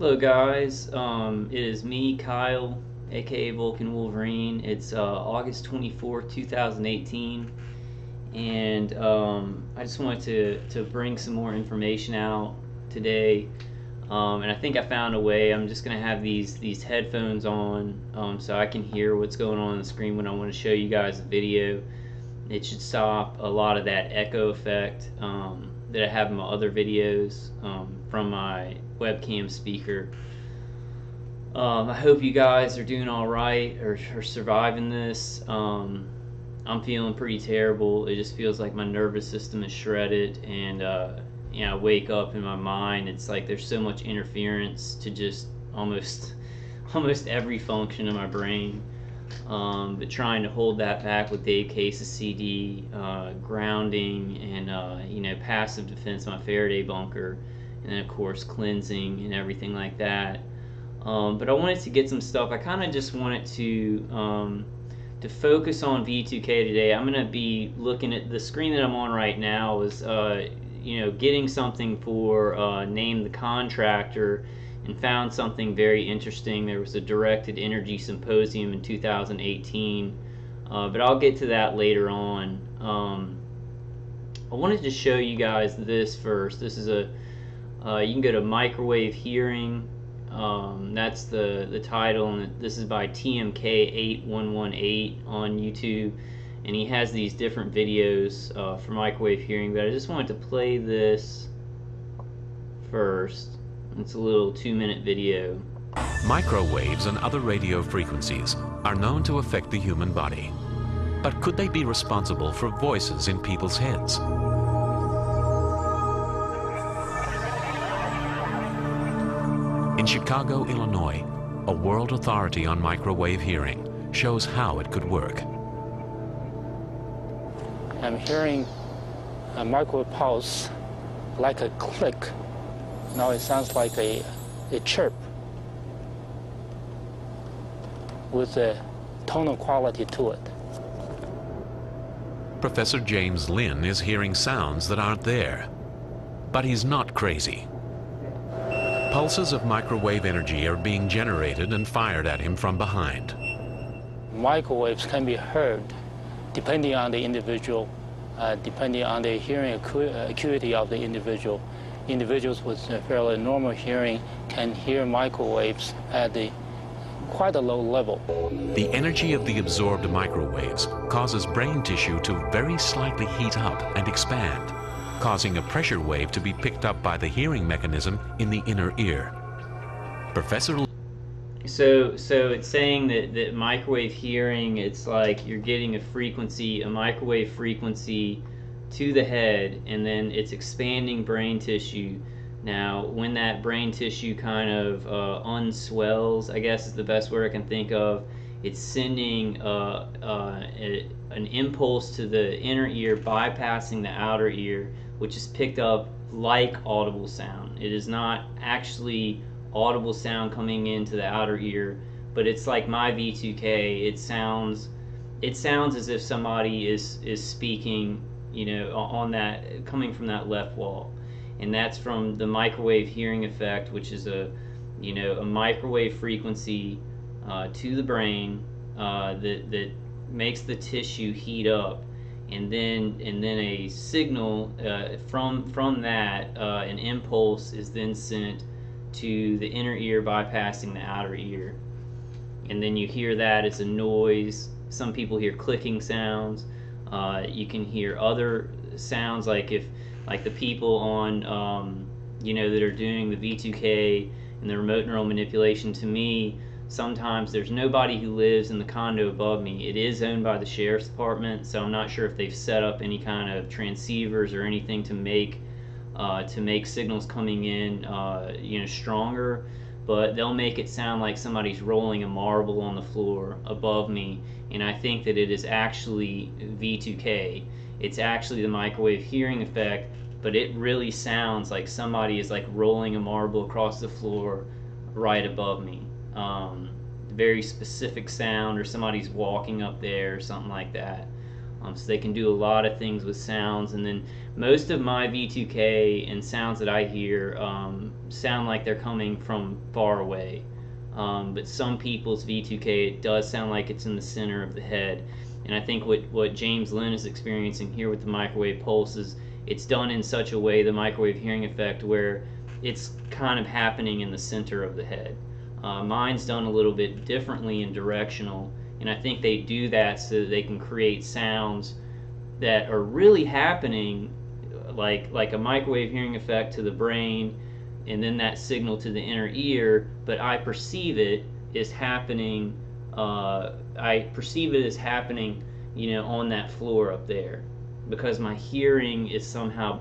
Hello guys, it is me, Kyle, aka Vulcan Wolverine. It's August 24th, 2018, and I just wanted to bring some more information out today. And I think I found a way. I'm just gonna have these headphones on, so I can hear what's going on the screen when I want to show you guys the video. It should stop a lot of that echo effect that I have in my other videos from my webcam speaker. I hope you guys are doing all right or surviving this. I'm feeling pretty terrible. It just feels like my nervous system is shredded, and I wake up in my mind. It's like there's so much interference to just almost every function of my brain. But trying to hold that back with Dave Case's CD, grounding, and passive defense, my Faraday bunker, and then of course cleansing and everything like that. But I wanted to get some stuff. I kind of just wanted to focus on V2k today. I'm going to be looking at the screen that I'm on right now is getting something for Name the Contractor, and found something very interesting. There was a directed energy symposium in 2018, but I'll get to that later on. I wanted to show you guys this first. This is you can go to Microwave Hearing. That's the title, and this is by TMK8118 on YouTube, and he has these different videos for microwave hearing, but I just wanted to play this first. It's a little 2-minute video. Microwaves and other radio frequencies are known to affect the human body. But could they be responsible for voices in people's heads? In Chicago, Illinois, a world authority on microwave hearing shows how it could work. I'm hearing a microwave pulse like a click. Now it sounds like a chirp with a tonal quality to it. Professor James Lynn is hearing sounds that aren't there. But he's not crazy. Pulses of microwave energy are being generated and fired at him from behind. Microwaves can be heard depending on the individual, depending on the hearing acuity of the individual. Individuals with fairly normal hearing can hear microwaves at quite a low level. The energy of the absorbed microwaves causes brain tissue to very slightly heat up and expand, causing a pressure wave to be picked up by the hearing mechanism in the inner ear. Professor So it's saying that microwave hearing, it's like you're getting a microwave frequency to the head, and then it's expanding brain tissue. Now, when that brain tissue kind of unswells, I guess is the best word I can think of, it's sending an impulse to the inner ear, bypassing the outer ear, which is picked up like audible sound. It is not actually audible sound coming into the outer ear, but it's like my V2k. It sounds as if somebody is speaking, on that, coming from that left wall. And that's from the microwave hearing effect, which is a microwave frequency to the brain that makes the tissue heat up, and then a signal from that, an impulse is then sent to the inner ear, bypassing the outer ear, and then you hear that as a noise. Some people hear clicking sounds. You can hear other sounds, like the people on that are doing the V2k and the remote neural manipulation. To me, sometimes there's nobody who lives in the condo above me. It is owned by the sheriff's department, so I'm not sure if they've set up any kind of transceivers or anything to make signals coming in stronger, but they'll make it sound like somebody's rolling a marble on the floor above me, and I think that it is actually V2k. It's actually the microwave hearing effect, but it really sounds like somebody is like rolling a marble across the floor right above me. Very specific sound, or somebody's walking up there or something like that. So they can do a lot of things with sounds. And then most of my V2K and sounds that I hear sound like they're coming from far away. But some people's V2K, it does sound like it's in the center of the head. And I think what James Lynn is experiencing here with the microwave pulse is it's done in such a way, the microwave hearing effect, where it's kind of happening in the center of the head. Mine's done a little bit differently and directional, and I think they do that so that they can create sounds that are really happening, like a microwave hearing effect to the brain, and then that signal to the inner ear, but I perceive it as happening, you know, on that floor up there, because my hearing is somehow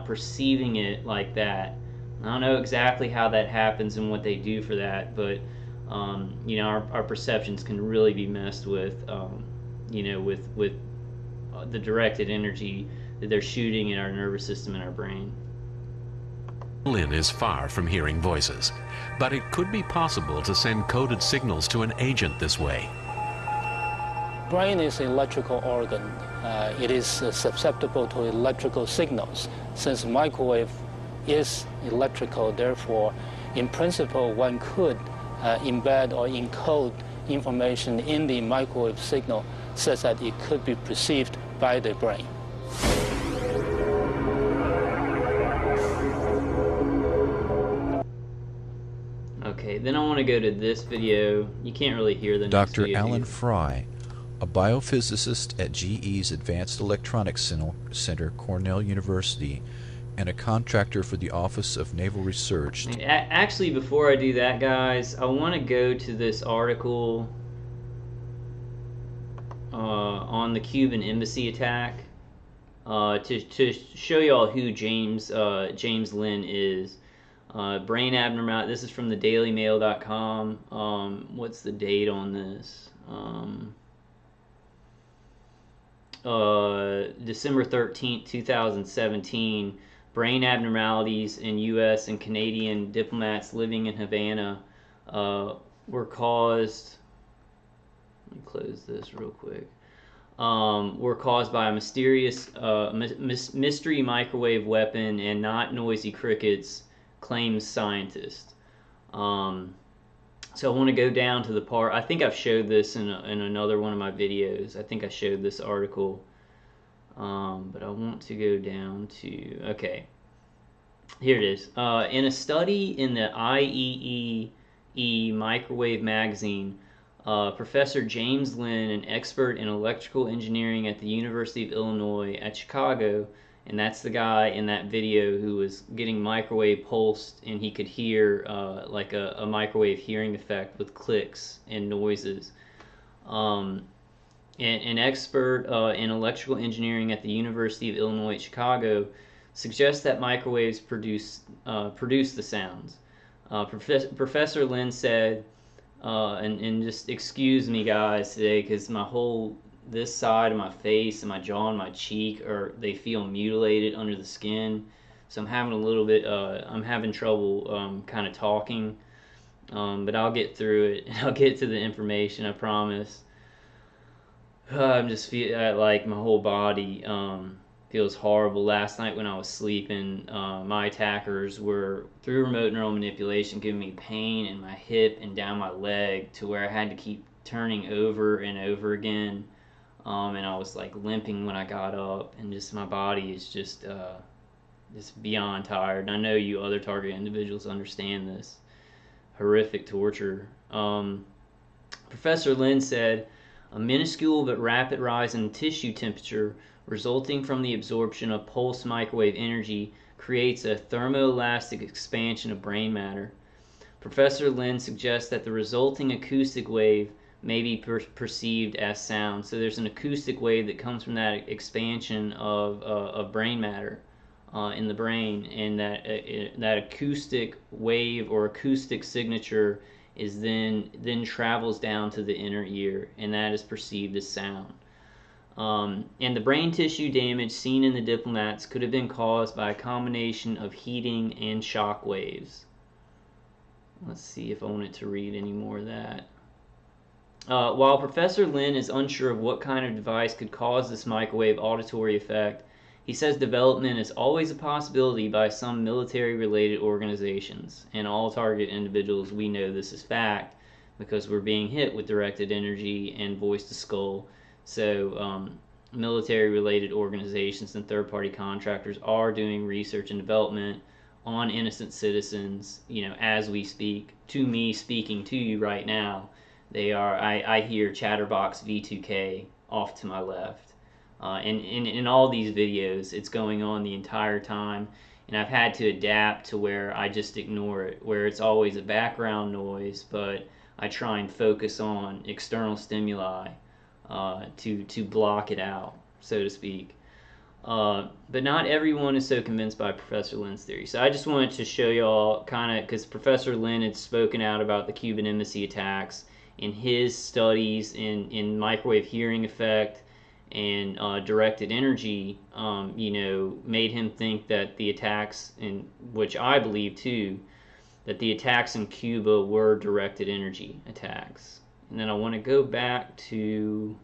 perceiving it like that. I don't know exactly how that happens and what they do for that, but you know, our perceptions can really be messed with, you know, with the directed energy that they're shooting in our nervous system and our brain. Lynn is far from hearing voices, but it could be possible to send coded signals to an agent this way. Brain is an electrical organ. It is susceptible to electrical signals. Since microwave is electrical, therefore, in principle, one could embed or encode information in the microwave signal such that it could be perceived by the brain. Okay, then I want to go to this video. You can't really hear the next Dr. video Alan here. Fry, a biophysicist at GE's Advanced Electronics Center, Cornell University, and a contractor for the Office of Naval Research. Actually, before I do that, guys, I want to go to this article on the Cuban embassy attack to show y'all who James Lynn is. Brain abnormality. This is from the dailymail.com. What's the date on this? December 13th, 2017. Brain abnormalities in U.S. and Canadian diplomats living in Havana were caused. Let me close this real quick. Were caused by a mysterious mystery microwave weapon and not noisy crickets, claims scientist. So I want to go down to the part. I think I've showed this in another one of my videos. I think I showed this article. But I want to go down to, okay, here it is. In a study in the IEEE Microwave magazine, Professor James Lynn, an expert in electrical engineering at the University of Illinois at Chicago, and that's the guy in that video who was getting microwave pulsed, and he could hear like a microwave hearing effect with clicks and noises. An expert in electrical engineering at the University of Illinois at Chicago suggests that microwaves produce the sounds. Professor Lynn said, and just excuse me guys today, because this side of my face and my jaw and my cheek they feel mutilated under the skin, so I'm having a little bit I'm having trouble kind of talking, but I'll get through it and I'll get to the information, I promise. I'm just like my whole body feels horrible. Last night when I was sleeping, my attackers were, through remote neural manipulation, giving me pain in my hip and down my leg to where I had to keep turning over and over again, and I was like limping when I got up, and just my body is just beyond tired. And I know you other target individuals understand this horrific torture. Professor Lynn said, a minuscule but rapid rise in tissue temperature resulting from the absorption of pulse microwave energy creates a thermoelastic expansion of brain matter. Professor Lynn suggests that the resulting acoustic wave may be perceived as sound. So there's an acoustic wave that comes from that expansion of brain matter in the brain, and that acoustic wave or acoustic signature is then travels down to the inner ear, and that is perceived as sound. And the brain tissue damage seen in the diplomats could have been caused by a combination of heating and shock waves. Let's see if I wanted to read any more of that. While Professor Lin is unsure of what kind of device could cause this microwave auditory effect, he says development is always a possibility by some military-related organizations. And all target individuals, we know this is fact because we're being hit with directed energy and voice-to-skull. So military-related organizations and third-party contractors are doing research and development on innocent citizens, as we speak. To me, speaking to you right now, they are. I hear Chatterbox V2k off to my left. And in all these videos, it's going on the entire time. And I've had to adapt to where I just ignore it, where it's always a background noise, but I try and focus on external stimuli to block it out, so to speak. But not everyone is so convinced by Professor Lin's theory. So I just wanted to show y'all kind of, because Professor Lin had spoken out about the Cuban embassy attacks in his studies in microwave hearing effect and directed energy, made him think that the attacks, in which I believe too, that the attacks in Cuba were directed energy attacks. And then I want to go back to,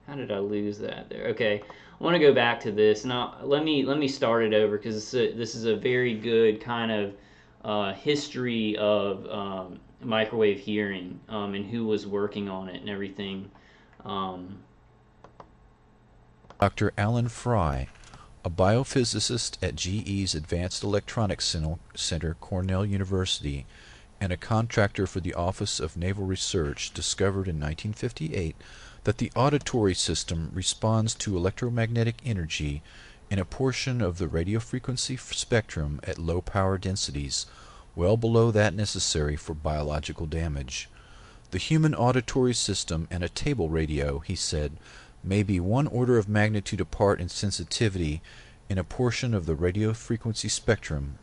how did I lose that there? Okay, I want to go back to this. Now let me start it over, because this is a very good kind of history of microwave hearing and who was working on it and everything. Dr. Alan Fry, a biophysicist at GE's Advanced Electronics Center, Cornell University, and a contractor for the Office of Naval Research, discovered in 1958 that the auditory system responds to electromagnetic energy in a portion of the radio frequency spectrum at low power densities, well below that necessary for biological damage. The human auditory system and a table radio, he said, may be 1 order of magnitude apart in sensitivity in a portion of the radio frequency spectrum.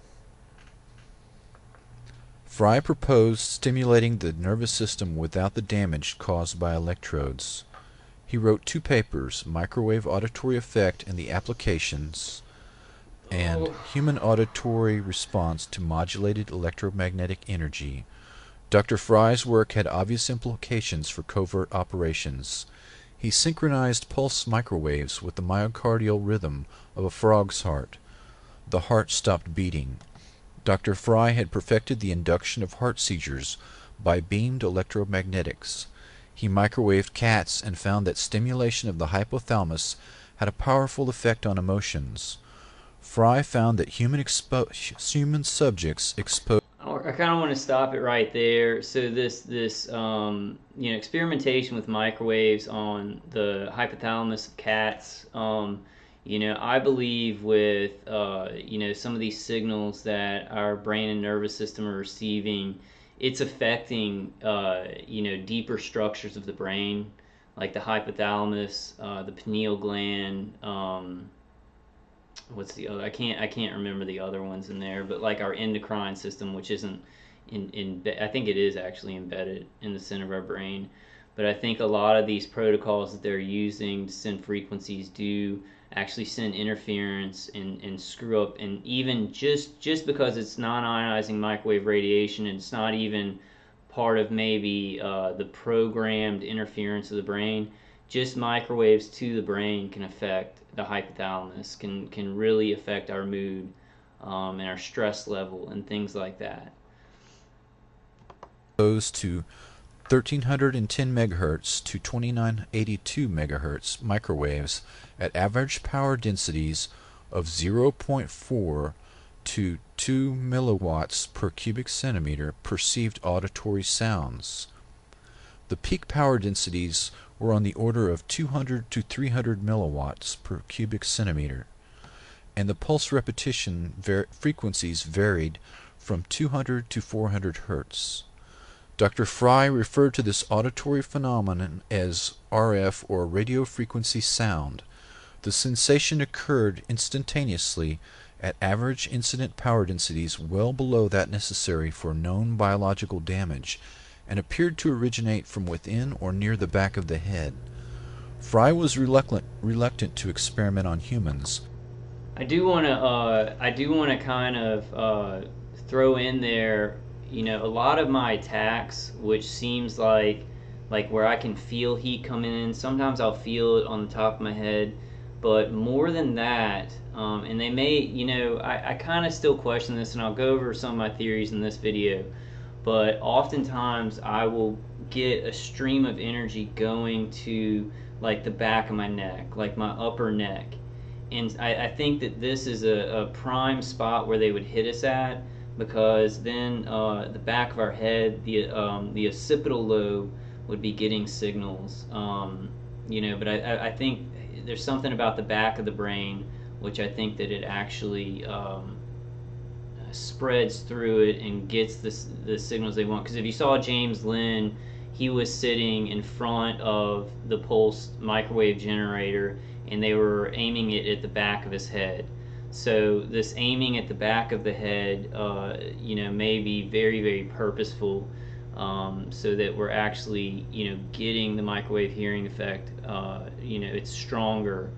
Fry proposed stimulating the nervous system without the damage caused by electrodes. He wrote 2 papers, Microwave Auditory Effect and the Applications, and Human Auditory Response to Modulated Electromagnetic Energy. Dr. Fry's work had obvious implications for covert operations. He synchronized pulse microwaves with the myocardial rhythm of a frog's heart. The heart stopped beating. Dr. Fry had perfected the induction of heart seizures by beamed electromagnetics. He microwaved cats and found that stimulation of the hypothalamus had a powerful effect on emotions. Fry found that human subjects exposed. I kind of want to stop it right there. So this experimentation with microwaves on the hypothalamus of cats. I believe with some of these signals that our brain and nervous system are receiving, it's affecting deeper structures of the brain, like the hypothalamus, the pineal gland. What's the other? I can't remember the other ones in there, but like our endocrine system, which isn't I think it is actually embedded in the center of our brain. But I think a lot of these protocols that they're using to send frequencies do actually send interference and screw up. And even just because it's non-ionizing microwave radiation, and it's not even part of maybe the programmed interference of the brain, just microwaves to the brain can affect the hypothalamus, can really affect our mood and our stress level and things like that. Exposed to 1310 MHz to 2982 MHz microwaves at average power densities of 0.4 to 2 milliwatts per cubic centimeter perceived auditory sounds. The peak power densities were on the order of 200 to 300 milliwatts per cubic centimeter, and the pulse repetition frequencies varied from 200 to 400 Hz. Dr. Fry referred to this auditory phenomenon as RF, or radio frequency sound. The sensation occurred instantaneously at average incident power densities well below that necessary for known biological damage, and appeared to originate from within or near the back of the head. Fry was reluctant to experiment on humans. I do want to kind of throw in there, a lot of my attacks, which seems like like where I can feel heat coming in. Sometimes I'll feel it on the top of my head, but more than that, and they may, you know, I kind of still question this, and I'll go over some of my theories in this video, but oftentimes I will get a stream of energy going to like the back of my neck, like my upper neck. And I think that this is a prime spot where they would hit us at, because then the back of our head, the occipital lobe, would be getting signals. You know, but I think there's something about the back of the brain which I think that it actually spreads through it and gets the signals they want. Because if you saw James Lynn, he was sitting in front of the pulse microwave generator, and they were aiming it at the back of his head. So this aiming at the back of the head, you know, may be very, very purposeful, so that we're actually, you know, getting the microwave hearing effect. You know, it's stronger,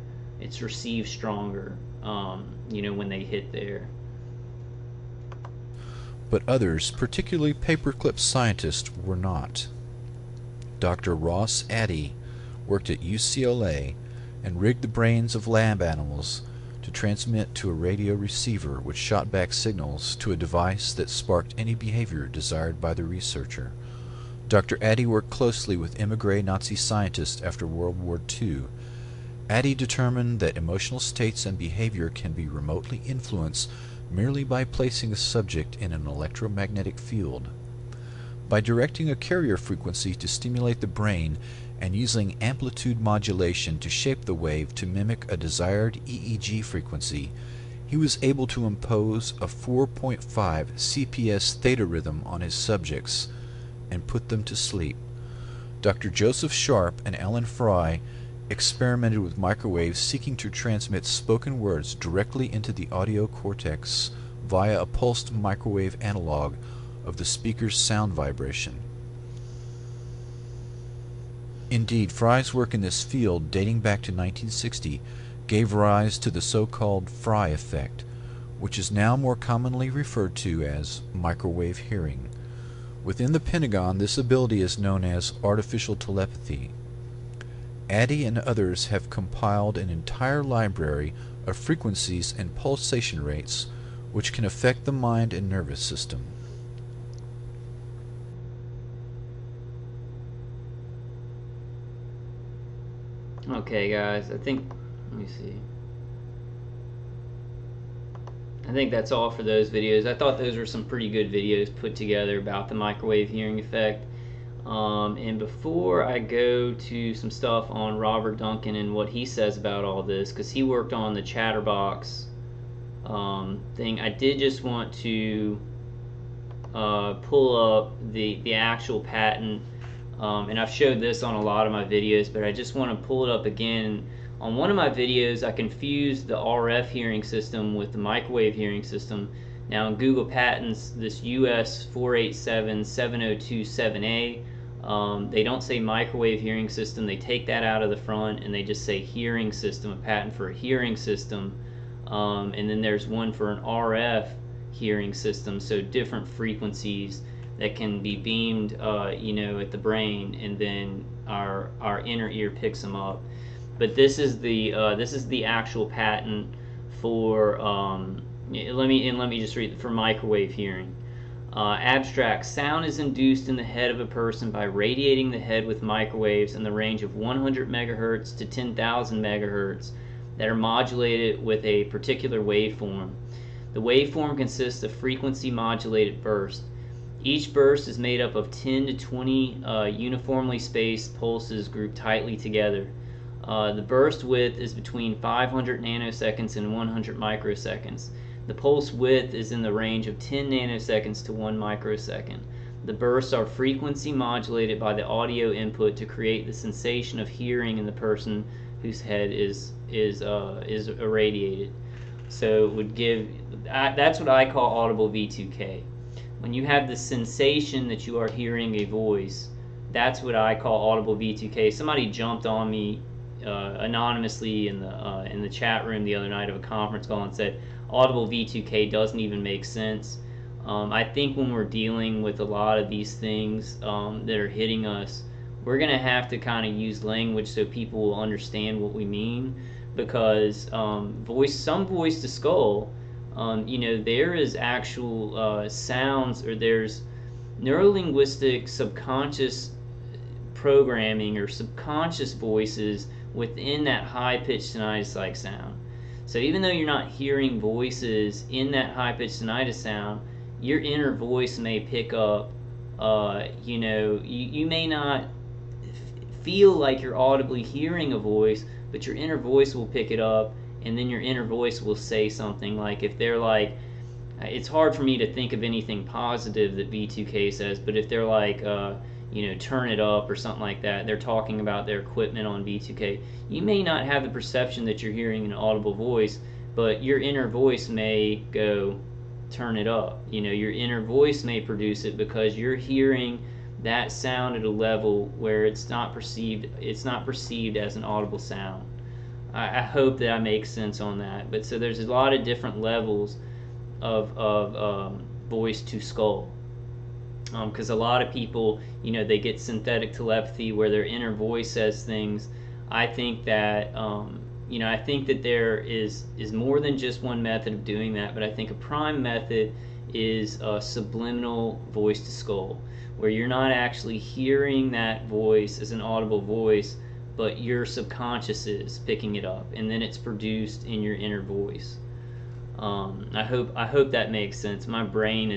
it's received stronger, you know, when they hit there. But others, particularly paperclip scientists, were not. Dr. Ross Addy worked at UCLA and rigged the brains of lab animals to transmit to a radio receiver which shot back signals to a device that sparked any behavior desired by the researcher. Dr. Addy worked closely with émigré Nazi scientists after World War II. Addy determined that emotional states and behavior can be remotely influenced merely by placing a subject in an electromagnetic field. By directing a carrier frequency to stimulate the brain and using amplitude modulation to shape the wave to mimic a desired EEG frequency, he was able to impose a 4.5 CPS theta rhythm on his subjects and put them to sleep. Dr. Joseph Sharp and Ellen Fry experimented with microwaves seeking to transmit spoken words directly into the audio cortex via a pulsed microwave analog of the speaker's sound vibration. Indeed, Fry's work in this field, dating back to 1960, gave rise to the so-called Fry effect, which is now more commonly referred to as microwave hearing. Within the Pentagon, this ability is known as artificial telepathy. Addy and others have compiled an entire library of frequencies and pulsation rates which can affect the mind and nervous system. Okay, guys, I think, let me see. I think that's all for those videos. I thought those were some pretty good videos put together about the microwave hearing effect. And before I go to some stuff on Robert Duncan and what he says about all this, because he worked on the Chatterbox thing, I did just want to pull up the actual patent. And I've showed this on a lot of my videos, but I just want to pull it up again. On one of my videos, I confused the RF hearing system with the microwave hearing system. Now in Google Patents, this US 487702-7A, they don't say microwave hearing system. They take that out of the front and they just say hearing system, a patent for a hearing system. And then there's one for an RF hearing system, so different frequencies that can be beamed, you know, at the brain, and then our inner ear picks them up. But this is the actual patent for let me just read it, for microwave hearing. Abstract: sound is induced in the head of a person by radiating the head with microwaves in the range of 100 megahertz to 10,000 megahertz that are modulated with a particular waveform. The waveform consists of frequency modulated bursts. Each burst is made up of 10 to 20 uniformly spaced pulses grouped tightly together. The burst width is between 500 nanoseconds and 100 microseconds. The pulse width is in the range of 10 nanoseconds to 1 microsecond. The bursts are frequency modulated by the audio input to create the sensation of hearing in the person whose head is irradiated. So it would give, that's what I call audible V2k. When you have the sensation that you are hearing a voice, that's what I call audible V2k. Somebody jumped on me anonymously in the chat room the other night of a conference call and said audible V2k doesn't even make sense. I think when we're dealing with a lot of these things that are hitting us, we're gonna have to kind of use language so people will understand what we mean, because some voice to skull, there is actual sounds, or there's neurolinguistic subconscious programming or subconscious voices within that high-pitched tinnitus-like sound. So even though you're not hearing voices in that high-pitched tinnitus sound, your inner voice may pick up, you may not feel like you're audibly hearing a voice, but your inner voice will pick it up, and then your inner voice will say something like, if they're like, it's hard for me to think of anything positive that V2k says, but if they're like, turn it up or something like that, they're talking about their equipment on V2k, you may not have the perception that you're hearing an audible voice, but your inner voice may go, turn it up. Your inner voice may produce it because you're hearing that sound at a level where it's not perceived as an audible sound. I hope that I make sense on that. But so there's a lot of different levels of voice to skull, because a lot of people, they get synthetic telepathy where their inner voice says things. I think that I think that there is more than just one method of doing that, but I think a prime method is a subliminal voice to skull, where you're not actually hearing that voice as an audible voice, but your subconscious is picking it up, and then it's produced in your inner voice. I hope that makes sense. My brain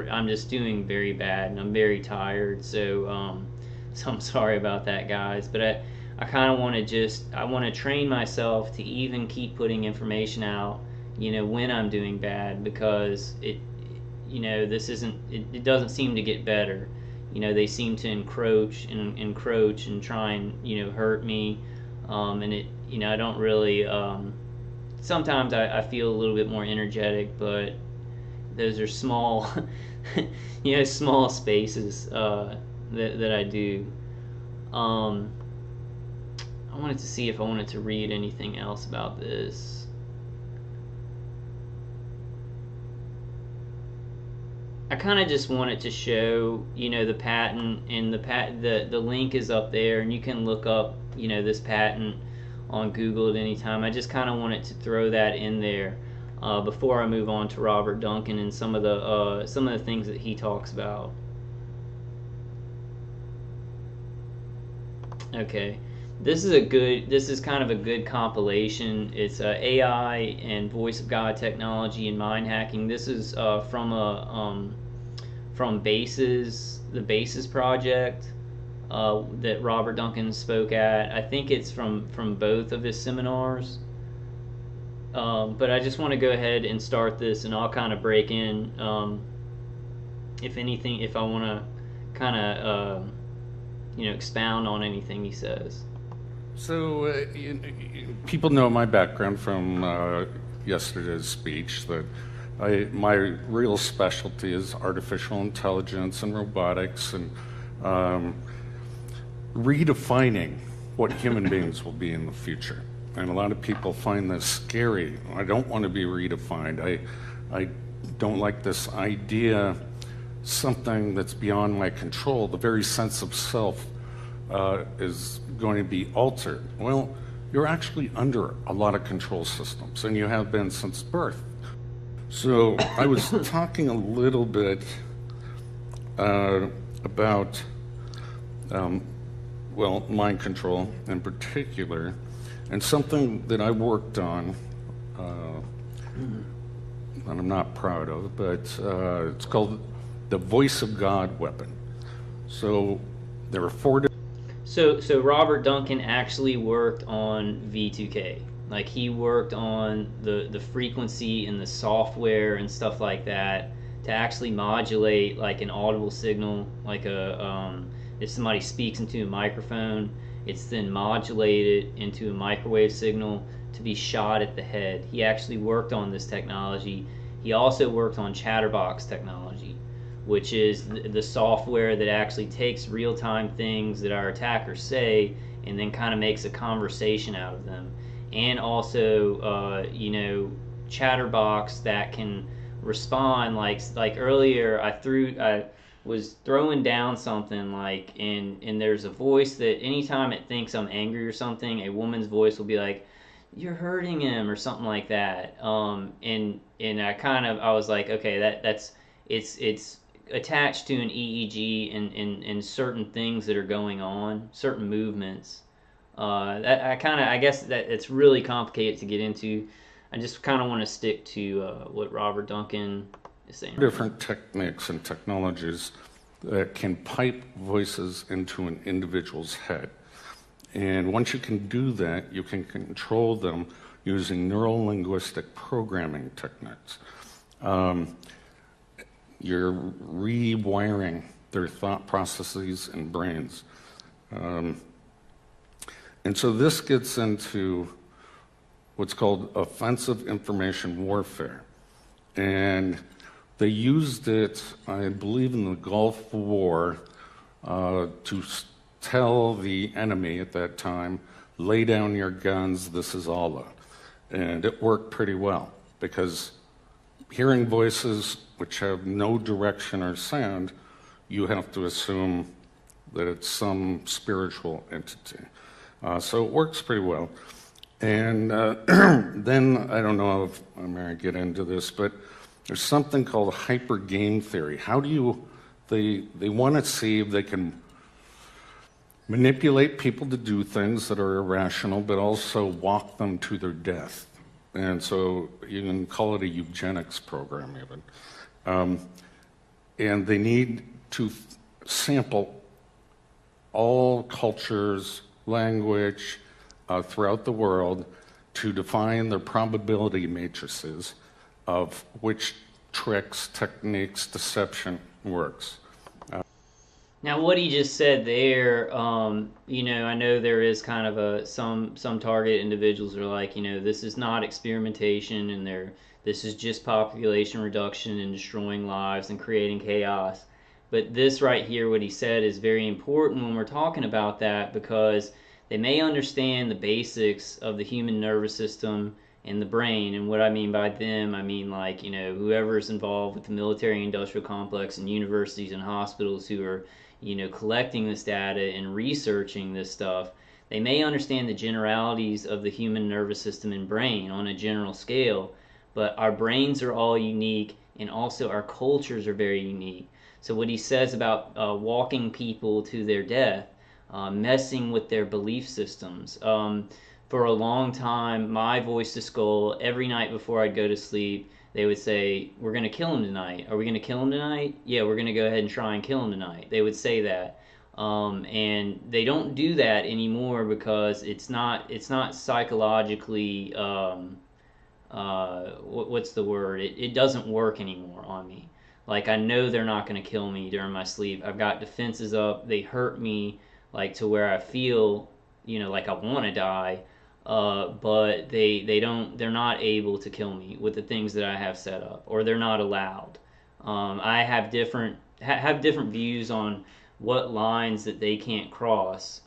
I'm just doing very bad, and I'm very tired, so I'm sorry about that, guys. But I kind of want to train myself to even keep putting information out, when I'm doing bad, because it doesn't seem to get better. They seem to encroach and try and hurt me, and I don't really. Sometimes I feel a little bit more energetic, but those are small, small spaces that I do. I wanted to see if I wanted to read anything else about this. I kind of just wanted to show, the patent, and the link is up there, and you can look up, this patent on Google at any time. I just kind of wanted to throw that in there before I move on to Robert Duncan and some of the things that he talks about. Okay, this is kind of a good compilation. It's AI and voice of God technology and mind hacking. This is from the Bases project that Robert Duncan spoke at. I think it's from both of his seminars. But I just want to go ahead and start this, and I'll kind of break in, if I want to kind of expound on anything he says. So people know my background from yesterday's speech, that my real specialty is artificial intelligence and robotics, and redefining what human beings will be in the future. And a lot of people find this scary. I don't want to be redefined. I don't like this idea, something that's beyond my control. The very sense of self is going to be altered. Well, you're actually under a lot of control systems, and you have been since birth. So I was talking a little bit about mind control in particular, and something that I worked on that I'm not proud of, but it's called the voice of God weapon. So there are 4 different... So Robert Duncan actually worked on V2k. Like, he worked on the frequency and the software and stuff like that to actually modulate like an audible signal, like if somebody speaks into a microphone, it's then modulated into a microwave signal to be shot at the head. He actually worked on this technology. He also worked on Chatterbox technology, which is the software that actually takes real-time things that our attackers say and then kind of makes a conversation out of them. And also, Chatterbox that can respond, like earlier I was throwing down something like, and there's a voice that anytime it thinks I'm angry or something, a woman's voice will be like, "You're hurting him" or something like that. And I was like, okay, it's attached to an EEG and certain things that are going on, certain movements. I guess that it's really complicated to get into. I just kind of want to stick to what Robert Duncan is saying. Different techniques and technologies that can pipe voices into an individual's head. And once you can do that, you can control them using neuro-linguistic programming techniques. You're rewiring their thought processes and brains. And so this gets into what's called offensive information warfare. And they used it, I believe, in the Gulf War to tell the enemy at that time, lay down your guns, this is Allah. And it worked pretty well, because hearing voices which have no direction or sound, you have to assume that it's some spiritual entity. So it works pretty well. And then, I don't know if I'm going to get into this, but there's something called hyper game theory. How do you, they want to see if they can manipulate people to do things that are irrational, but also walk them to their death. And so you can call it a eugenics program even. And they need to sample all cultures, language throughout the world to define their probability matrices of which tricks, techniques, deception works. Now, what he just said there, you know, I know there is kind of some target individuals are like, you know, this is not experimentation, and this is just population reduction and destroying lives and creating chaos. But this right here, what he said, is very important when we're talking about that, because they may understand the basics of the human nervous system and the brain. And what I mean by them, I mean like, you know, whoever's involved with the military industrial complex and universities and hospitals who are, you know, collecting this data and researching this stuff. They may understand the generalities of the human nervous system and brain on a general scale, but our brains are all unique, and also our cultures are very unique. So what he says about walking people to their death, messing with their belief systems. For a long time, my voice to skull, every night before I'd go to sleep, they would say, "We're going to kill him tonight. Are we going to kill him tonight? Yeah, we're going to go ahead and try and kill him tonight." They would say that. And they don't do that anymore because it's not psychologically, what's the word? It doesn't work anymore on me. Like, I know they're not going to kill me during my sleep. I've got defenses up. They hurt me, like, to where I feel, you know, like I want to die. But they're not able to kill me with the things that I have set up, or they're not allowed. I have different views on what lines that they can't cross,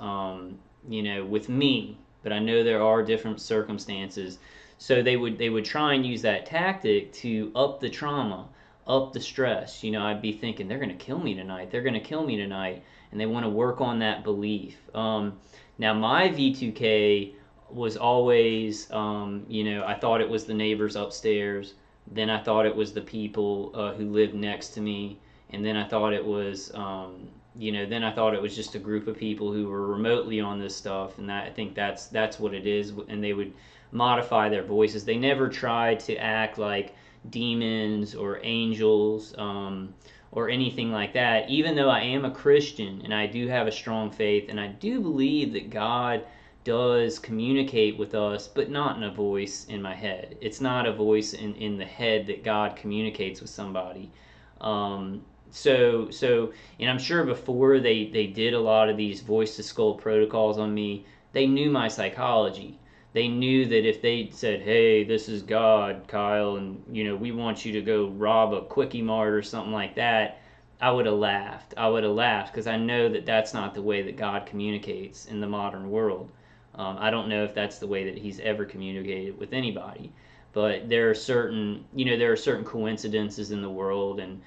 you know, with me, but I know there are different circumstances. So they would try and use that tactic to up the trauma, up the stress. You know, I'd be thinking, they're going to kill me tonight, they're going to kill me tonight, and they want to work on that belief. Now my V2k was always, you know, I thought it was the neighbors upstairs, then I thought it was the people who lived next to me, and then I thought it was, you know, then I thought it was just a group of people who were remotely on this stuff, and I think that's what it is. And they would modify their voices. They never tried to act like demons or angels, or anything like that, even though I am a Christian and I do have a strong faith, and I do believe that God does communicate with us, but not in a voice in my head. It's not a voice in the head that God communicates with somebody. So, and I'm sure before they did a lot of these voice to skull protocols on me, they knew my psychology. They knew that if they said, "Hey, this is God, Kyle, and you know, we want you to go rob a Quickie Mart or something like that," I would have laughed. I would have laughed, because I know that that's not the way that God communicates in the modern world. I don't know if that's the way that he's ever communicated with anybody. but there are certain, there are certain coincidences in the world, and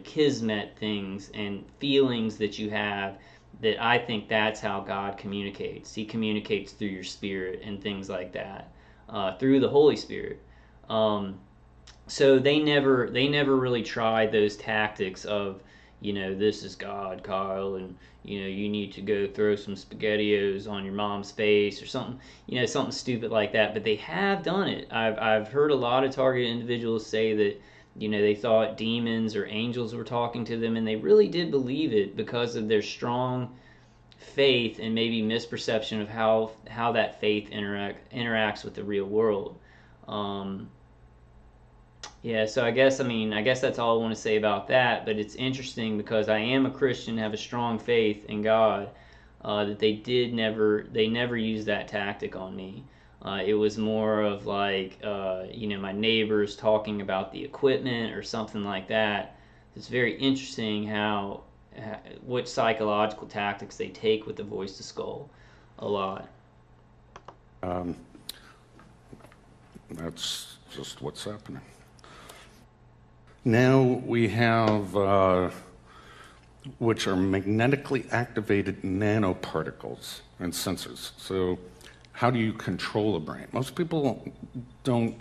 kismet things and feelings that you have, that I think that's how God communicates. He communicates through your spirit and things like that, through the Holy Spirit. So they never really tried those tactics of, this is God, Kyle, and you need to go throw some SpaghettiOs on your mom's face or something, something stupid like that. But they have done it. I've heard a lot of targeted individuals say that, they thought demons or angels were talking to them, and they really did believe it because of their strong faith and maybe misperception of how that faith interacts with the real world. Yeah, so I guess that's all I want to say about that. But it's interesting because I am a Christian, have a strong faith in God, that they never used that tactic on me. It was more of like, my neighbors talking about the equipment or something like that. It's very interesting what psychological tactics they take with the voice to skull a lot. That's just what's happening. Now we have, which are magnetically activated nanoparticles and sensors. So how do you control the brain? Most people don't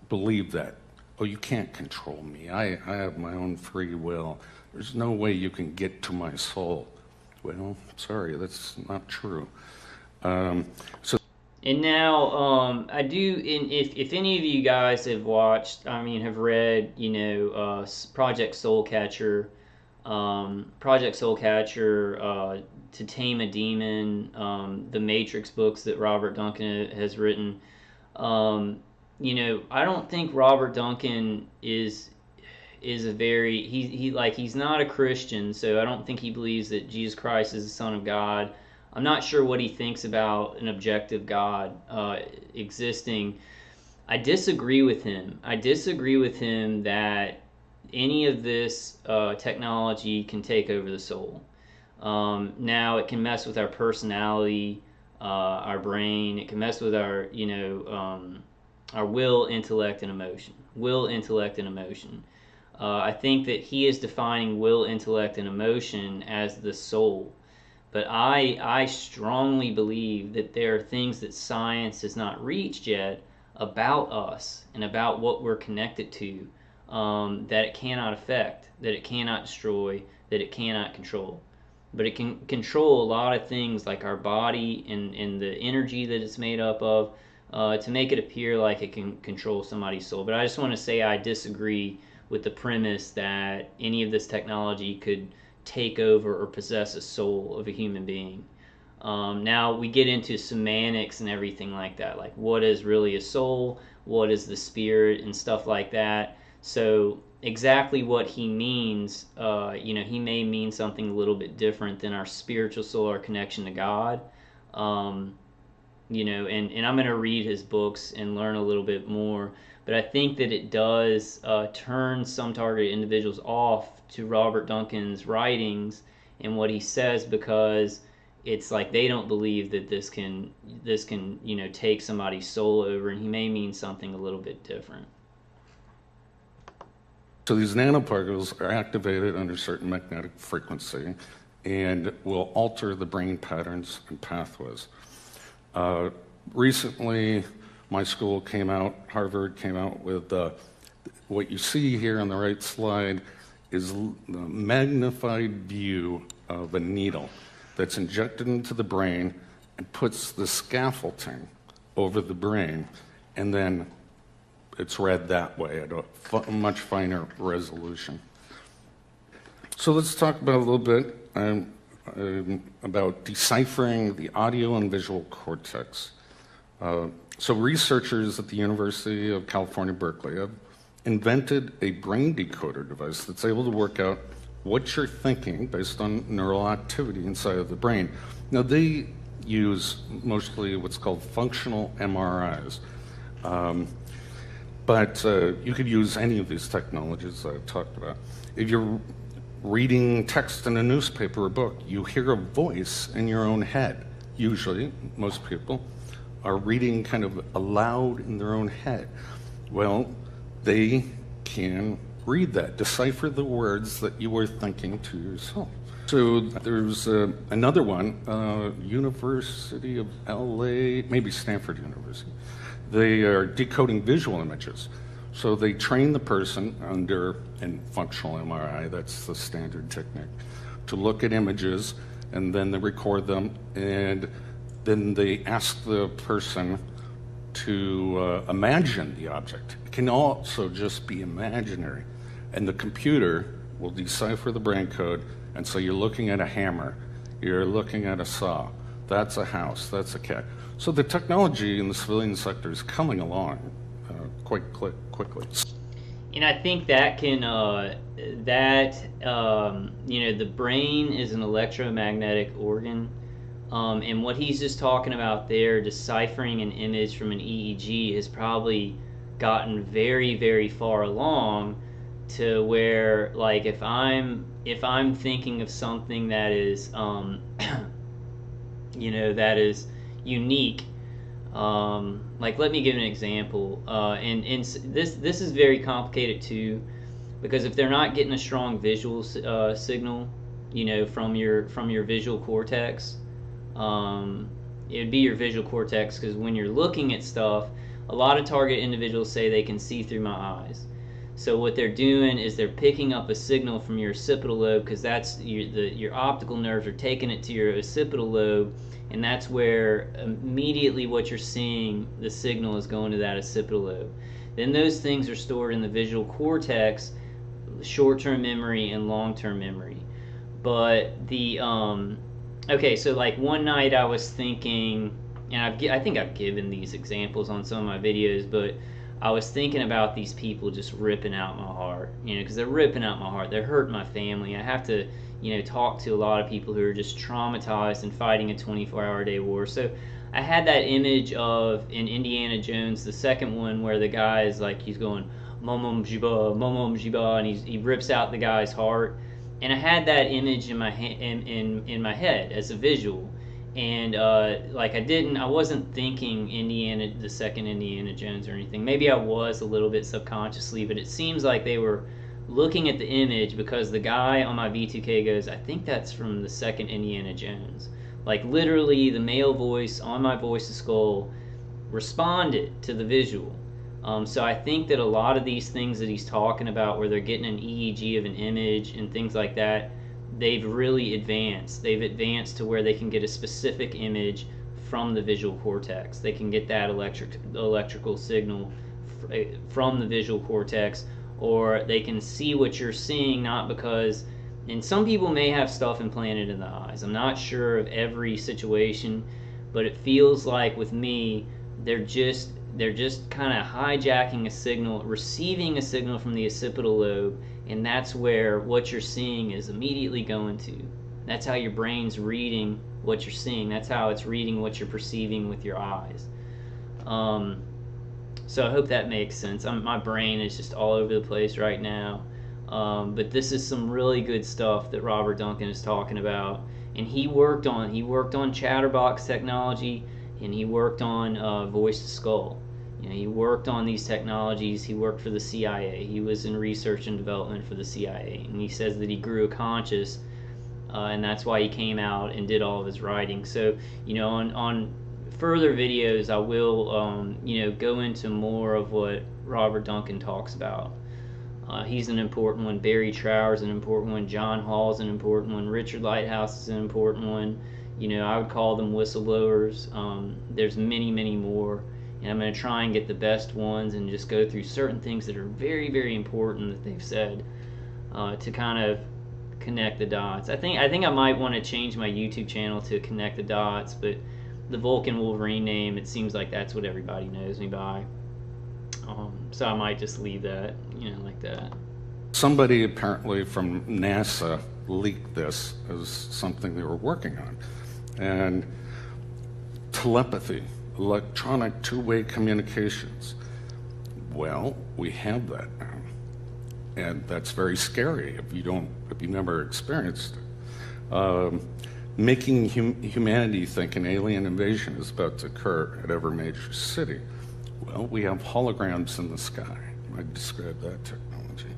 believe that. Oh, you can't control me. I have my own free will. There's no way you can get to my soul. Well, sorry, that's not true. And now, I do, if any of you guys have watched, have read, Project Soulcatcher, To Tame a Demon, the Matrix books that Robert Duncan has written, I don't think Robert Duncan is a very, he's not a Christian, so I don't think he believes that Jesus Christ is the Son of God. I'm not sure what he thinks about an objective God existing. I disagree with him. I disagree with him that any of this technology can take over the soul. Now, it can mess with our personality, our brain. It can mess with our will, intellect, and emotion. Will, intellect, and emotion. I think that he is defining will, intellect, and emotion as the soul. But I strongly believe that there are things that science has not reached yet about us and about what we're connected to, that it cannot affect, that it cannot destroy, that it cannot control. But it can control a lot of things like our body and the energy that it's made up of, to make it appear like it can control somebody's soul. But I just want to say I disagree with the premise that any of this technology could take over or possess a soul of a human being. Now we get into semantics and everything like that, like what is really a soul, what is the spirit, and stuff like that. So exactly what he means, he may mean something a little bit different than our spiritual soul, our connection to God. And I'm going to read his books and learn a little bit more. But I think that it does turn some targeted individuals off to Robert Duncan's writings and what he says, because it's like they don't believe that this can take somebody's soul over, and he may mean something a little bit different. So these nanoparticles are activated under certain magnetic frequency and will alter the brain patterns and pathways. Recently, my school came out, Harvard came out with what you see here on the right slide is the magnified view of a needle that's injected into the brain and puts the scaffolding over the brain, and then it's read that way at a much finer resolution. So let's talk about a little bit about deciphering the audio and visual cortex. So researchers at the University of California, Berkeley have invented a brain decoder device that's able to work out what you're thinking based on neural activity inside of the brain. Now, they use mostly what's called functional MRIs. But you could use any of these technologies that I've talked about. If you're reading text in a newspaper or book, you hear a voice in your own head, usually, most people. are reading kind of aloud in their own head. Well, they can read that, decipher the words that you were thinking to yourself. So there's another one, University of LA, maybe Stanford University. They are decoding visual images. So they train the person under, in functional MRI, that's the standard technique, to look at images, and then they record them, and then they ask the person to imagine the object. It can also just be imaginary. And the computer will decipher the brain code, and so you're looking at a hammer, you're looking at a saw, that's a house, that's a cat. So the technology in the civilian sector is coming along quite quickly. And I think that can, you know, the brain is an electromagnetic organ. And what he's just talking about there, deciphering an image from an EEG, has probably gotten very, very far along to where, like, if I'm thinking of something that is, you know, that is unique. Like, let me give an example. And this is very complicated too, because if they're not getting a strong visual signal, you know, from your visual cortex, it would be your visual cortex, because when you're looking at stuff, a lot of target individuals say they can see through my eyes. So what they're doing is they're picking up a signal from your occipital lobe, because that's your optical nerves are taking it to your occipital lobe, and that's where immediately what you're seeing, the signal is going to that occipital lobe. Then those things are stored in the visual cortex, short-term memory and long-term memory. But the okay, so like one night I was thinking, and I think I've given these examples on some of my videos, but I was thinking about these people just ripping out my heart, you know, because they're ripping out my heart. They're hurting my family. I have to, you know, talk to a lot of people who are just traumatized and fighting a 24-hour-a-day war. So I had that image of, in Indiana Jones, the second one, where the guy is like, he's going, momom jiba, and he rips out the guy's heart. And I had that image in my in my head as a visual. And like I wasn't thinking the second Indiana Jones or anything. Maybe I was a little bit subconsciously, but it seems like they were looking at the image, because the guy on my V2k goes, I think that's from the second Indiana Jones. Like literally the male voice on my voice to skull responded to the visual. So I think that a lot of these things that he's talking about, where they're getting an EEG of an image and things like that, they've really advanced. They've advanced to where they can get a specific image from the visual cortex. They can get that electrical signal from the visual cortex, or they can see what you're seeing, not because, and some people may have stuff implanted in the eyes. I'm not sure of every situation, but it feels like with me, they're just kind of hijacking a signal, receiving a signal from the occipital lobe, and that's where what you're seeing is immediately going to. That's how your brain's reading what you're seeing. That's how it's reading what you're perceiving with your eyes. So I hope that makes sense. My brain is just all over the place right now. But this is some really good stuff that Robert Duncan is talking about. And he worked on chatterbox technology, and he worked on voice to skull. You know, he worked on these technologies. He worked for the CIA. He was in research and development for the CIA. And he says that he grew a conscious, and that's why he came out and did all of his writing. So, you know, on further videos, I will, you know, go into more of what Robert Duncan talks about. He's an important one. Barry Trower's an important one. John Hall's an important one. Richard Lighthouse is an important one. You know, I would call them whistleblowers. There's many, many more. And I'm going to try and get the best ones and just go through certain things that are very, very important that they've said to kind of connect the dots. I think I might want to change my YouTube channel to Connect the Dots, but the Vulcan Wolverine name, it seems like that's what everybody knows me by. So I might just leave that, you know, like that. Somebody apparently from NASA leaked this as something they were working on. And telepathy, electronic two-way communications. Well, we have that now. And that's very scary if you never experienced it. making humanity think an alien invasion is about to occur at every major city. Well, we have holograms in the sky. I describe that technology.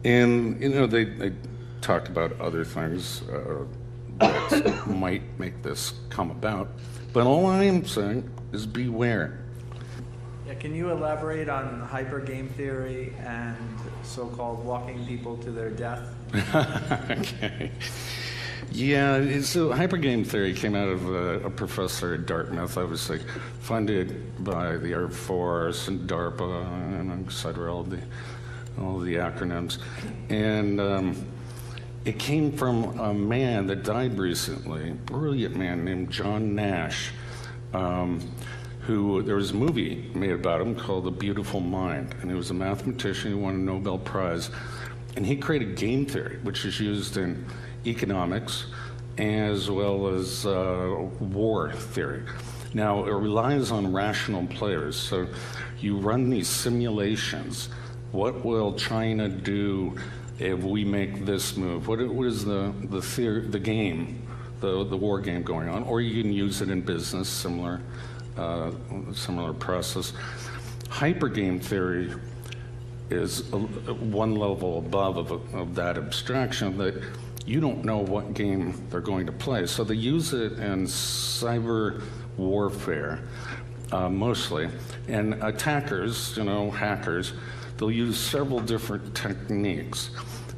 And, you know, they talked about other things that might make this come about. But all I am saying is beware. Yeah, can you elaborate on hyper game theory and so-called walking people to their death? Okay. Yeah, so hypergame theory came out of a professor at Dartmouth, obviously funded by the Air Force and DARPA and et cetera, all the acronyms. And it came from a man that died recently, a brilliant man named John Nash, who, there was a movie made about him called The Beautiful Mind, and he was a mathematician who won a Nobel Prize. And he created game theory, which is used in economics as well as war theory. Now, it relies on rational players. So you run these simulations. What will China do if we make this move? What is the game, the war game going on? Or you can use it in business, similar process. Hypergame theory is one level above of that abstraction, that you don't know what game they're going to play. So they use it in cyber warfare, mostly. And attackers, you know, hackers, they'll use several different techniques.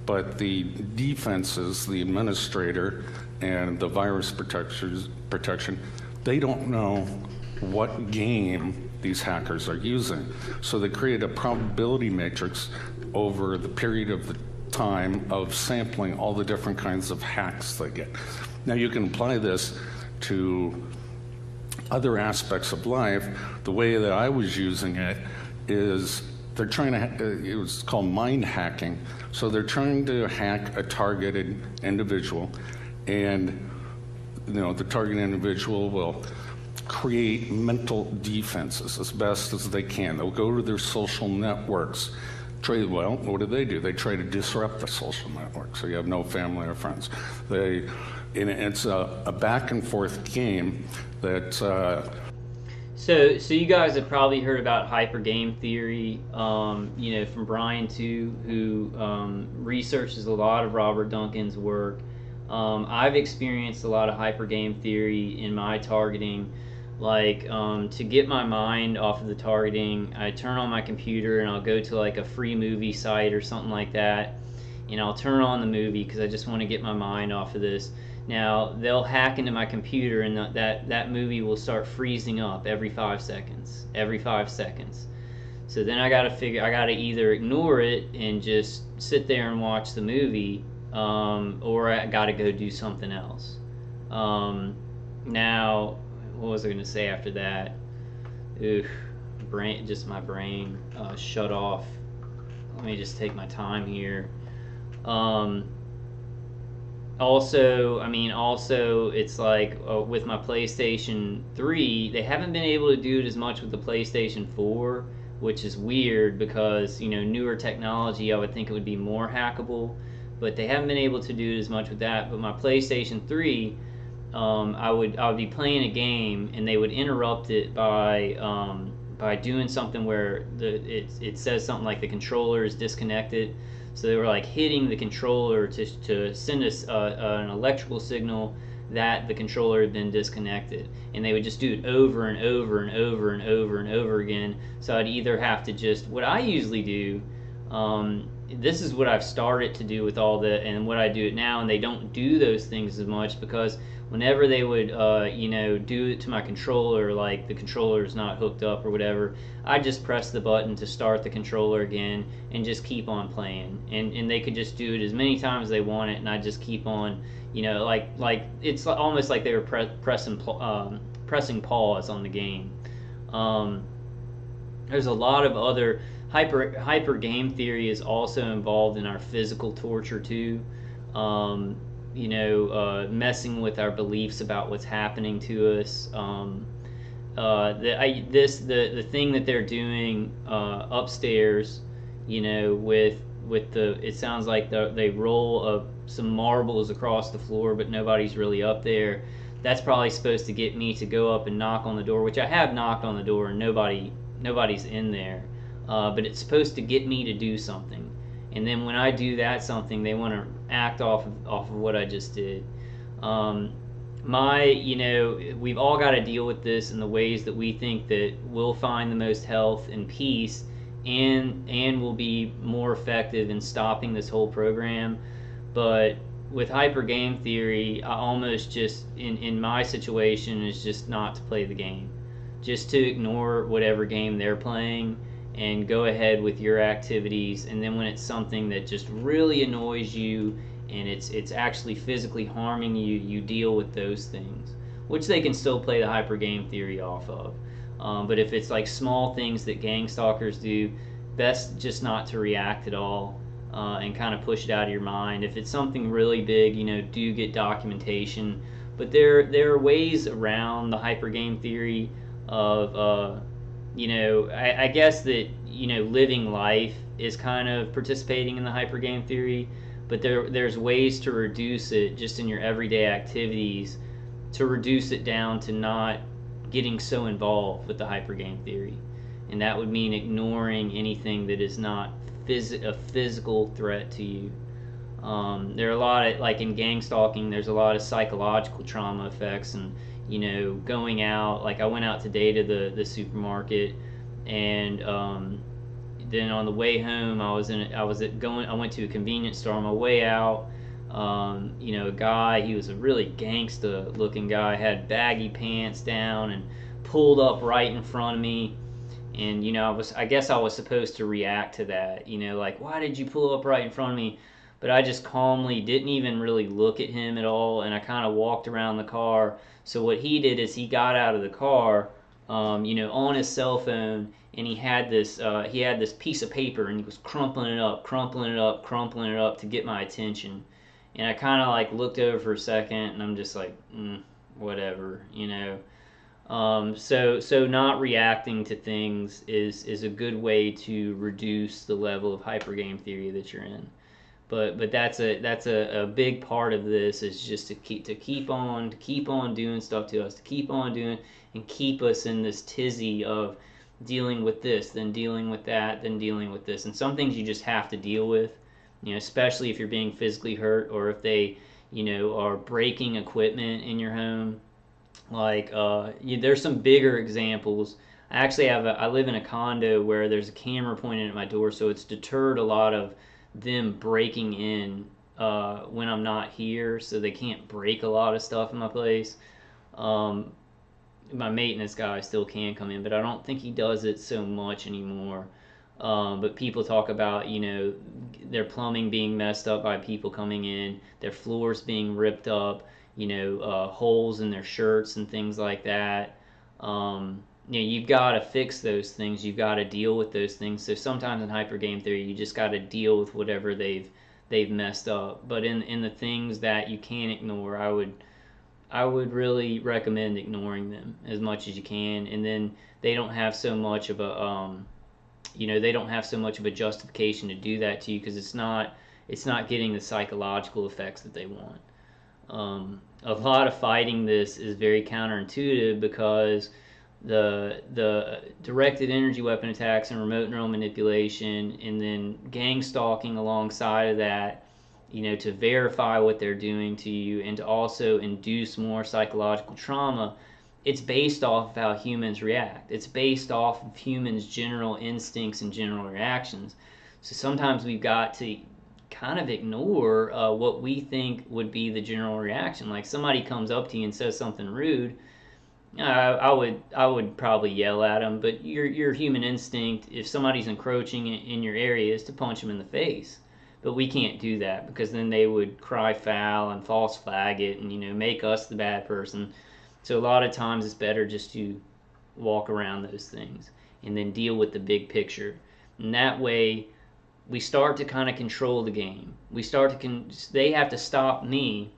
But the defenses, the administrator and the virus protection, they don't know what game these hackers are using. So they create a probability matrix over the period of the time of sampling all the different kinds of hacks they get. Now you can apply this to other aspects of life. The way that I was using it is they're trying to, it was called mind hacking. So they're trying to hack a targeted individual, and you know, the targeted individual will create mental defenses as best as they can. They'll go to their social networks. Well, what do? They try to disrupt the social network, so you have no family or friends. It's a back and forth game that. So you guys have probably heard about hyper game theory, you know, from Brian too, who researches a lot of Robert Duncan's work. I've experienced a lot of hyper game theory in my targeting. Like, to get my mind off of the targeting, I turn on my computer and I'll go to like a free movie site or something like that, and I'll turn on the movie because I just want to get my mind off of this. Now, they'll hack into my computer, and that movie will start freezing up every 5 seconds. So then I gotta either ignore it and just sit there and watch the movie, or I gotta go do something else. Now, what was I going to say after that? My brain shut off. Let me just take my time here. Also, it's like with my PlayStation 3, they haven't been able to do it as much with the PlayStation 4, which is weird because, you know, newer technology, I would think it would be more hackable, but they haven't been able to do it as much with that. But my PlayStation 3, I would be playing a game and they would interrupt it by doing something where it says something like the controller is disconnected. So they were like hitting the controller to send us an electrical signal that the controller had been disconnected, and they would just do it over and over and over and over and over again. So I'd either have to just, what I usually do, this is what I've started to do with all and what I do it now, and they don't do those things as much because whenever they would, do it to my controller, like the controller is not hooked up or whatever, I just press the button to start the controller again and just keep on playing. And they could just do it as many times as they want it, and I just keep on, like it's almost like they were pressing pause on the game. There's a lot of other hyper game theory is also involved in our physical torture too. Messing with our beliefs about what's happening to us. The thing that they're doing upstairs, with with the, it sounds like they roll some marbles across the floor, but nobody's really up there. That's probably supposed to get me to go up and knock on the door, which I have knocked on the door and nobody's in there. But it's supposed to get me to do something. And then when I do that something, they want to act off of what I just did. We've all got to deal with this in the ways that we think that we'll find the most health and peace, and will be more effective in stopping this whole program. But with hyper game theory, I almost just, in my situation, is just not to play the game. Just to ignore whatever game they're playing and go ahead with your activities. And then when it's something that just really annoys you and it's actually physically harming you, you deal with those things, which they can still play the hyper game theory off of. But if it's like small things that gang stalkers do, best just not to react at all, and kind of push it out of your mind. If it's something really big, do get documentation. But there are ways around the hyper game theory of, I guess that, living life is kind of participating in the hyper game theory, but there's ways to reduce it just in your everyday activities, to reduce it down to not getting so involved with the hyper game theory. And that would mean ignoring anything that is not a physical threat to you. There are a lot of, like in gang stalking, there's a lot of psychological trauma effects, and going out, like I went out today to the supermarket, and then on the way home I went to a convenience store. On my way out, a guy, he was a really gangsta looking guy, had baggy pants down and pulled up right in front of me. And I guess I was supposed to react to that, like, why did you pull up right in front of me? But I just calmly didn't even really look at him at all, and I kind of walked around the car. So what he did is he got out of the car, on his cell phone, and he had this piece of paper, and he was crumpling it up to get my attention. And I kind of like looked over for a second, and I'm just like, whatever, So not reacting to things is a good way to reduce the level of hyper game theory that you're in. But that's a big part of this, is just to keep on doing stuff to us, to keep on doing, and keep us in this tizzy of dealing with this, then dealing with that, then dealing with this. And some things you just have to deal with, especially if you're being physically hurt, or if they are breaking equipment in your home. Like there's some bigger examples. I live in a condo where there's a camera pointed at my door, so it's deterred a lot of them breaking in when I'm not here, so they can't break a lot of stuff in my place. My maintenance guy still can come in, but I don't think he does it so much anymore. But people talk about, their plumbing being messed up by people coming in, their floors being ripped up, holes in their shirts and things like that. You've got to fix those things. You've got to deal with those things. So sometimes in hyper game theory, you just got to deal with whatever they've messed up. But in the things that you can't ignore, I would really recommend ignoring them as much as you can. And then they don't have so much of a justification to do that to you, because it's not getting the psychological effects that they want. A lot of fighting this is very counterintuitive, because the directed energy weapon attacks and remote neural manipulation, and then gang stalking alongside of that, to verify what they're doing to you and to also induce more psychological trauma, it's based off of how humans react. It's based off of humans' general instincts and general reactions. So sometimes we've got to kind of ignore what we think would be the general reaction. Like somebody comes up to you and says something rude, I would probably yell at them, but your human instinct, if somebody's encroaching in your area, is to punch them in the face. But we can't do that, because then they would cry foul and false flag it and make us the bad person. So a lot of times it's better just to walk around those things and then deal with the big picture. And that way we start to kind of control the game. They have to stop me.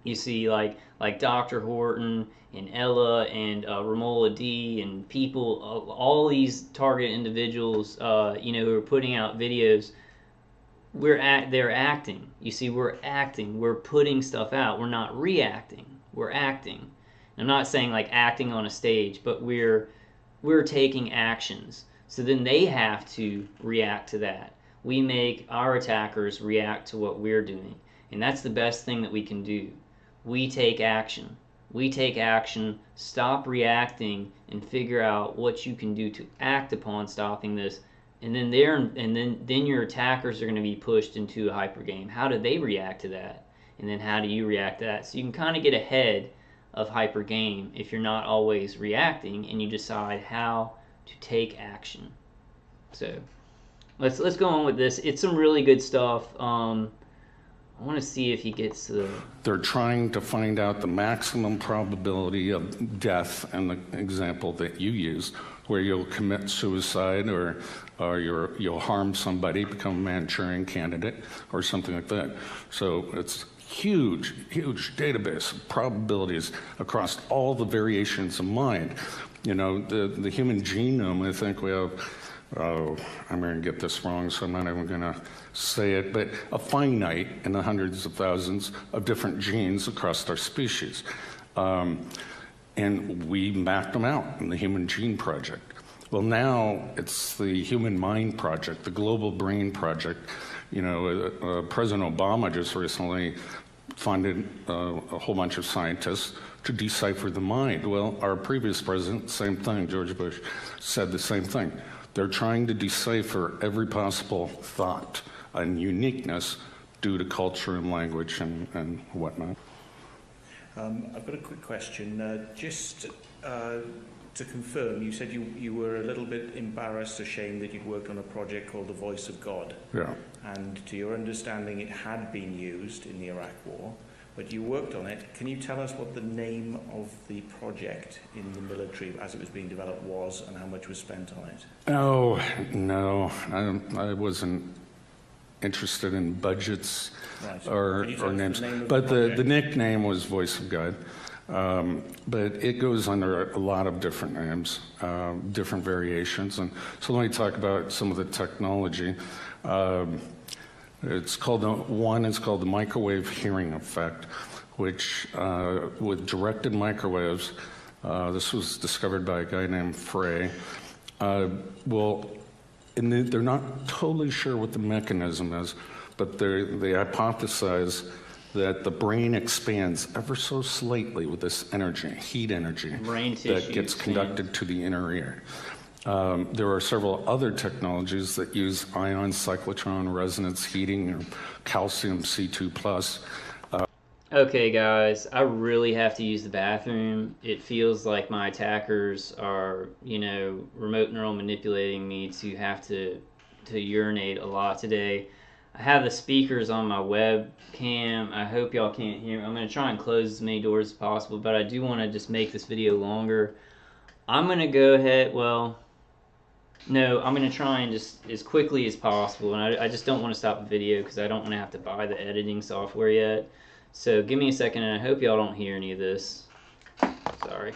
You see, like Dr. Horton and Ella and Romola D and people, all these target individuals, who are putting out videos. they're acting. You see, we're acting. We're putting stuff out. We're not reacting. We're acting. I'm not saying like acting on a stage, but we're taking actions. So then they have to react to that. We make our attackers react to what we're doing. And that's the best thing that we can do. We take action. We take action, stop reacting, and figure out what you can do to act upon stopping this. And then then your attackers are going to be pushed into a hyper game. How do they react to that? And then how do you react to that? So you can kind of get ahead of hyper game if you're not always reacting and you decide how to take action. So let's go on with this. It's some really good stuff. I want to see if he gets the... They're trying to find out the maximum probability of death, and the example that you used, where you'll commit suicide or you'll harm somebody, become a Manchurian candidate, or something like that. So it's huge database of probabilities across all the variations of mind. You know, the human genome, I think we have... I'm going to get this wrong, so I'm not even going to say it, but a finite in the hundreds of thousands of different genes across our species. And we mapped them out in the Human Gene Project. Well, now it's the Human Mind Project, the Global Brain Project. You know, President Obama just recently funded a whole bunch of scientists to decipher the mind. Well, our previous president, same thing, George Bush, said the same thing. They're trying to decipher every possible thought and uniqueness due to culture and language and whatnot. I've got a quick question. Just to confirm, you said you were a little bit embarrassed, ashamed that you'd worked on a project called The Voice of God. Yeah. And to your understanding, it had been used in the Iraq War, but you worked on it. Can you tell us what the name of the project in the military as it was being developed was and how much was spent on it? Oh, no. I wasn't interested in budgets or names. But the nickname was Voice of God. But it goes under a lot of different names, different variations. And so let me talk about some of the technology. It's called the microwave hearing effect, which with directed microwaves, this was discovered by a guy named Frey. They're not totally sure what the mechanism is, but they hypothesize that the brain expands ever so slightly with this energy, heat energy, that gets conducted to the inner ear. There are several other technologies that use ion cyclotron resonance heating or calcium C2+. Okay, guys, I really have to use the bathroom. It feels like my attackers are, remote neural manipulating me to have to urinate a lot today. I have the speakers on my webcam. I hope y'all can't hear me. I'm going to try and close as many doors as possible, but I do want to just make this video longer. I'm going to go ahead, no, I'm going to try and just as quickly as possible, and I just don't want to stop the video because I don't want to have to buy the editing software yet. So give me a second, and I hope y'all don't hear any of this. Sorry.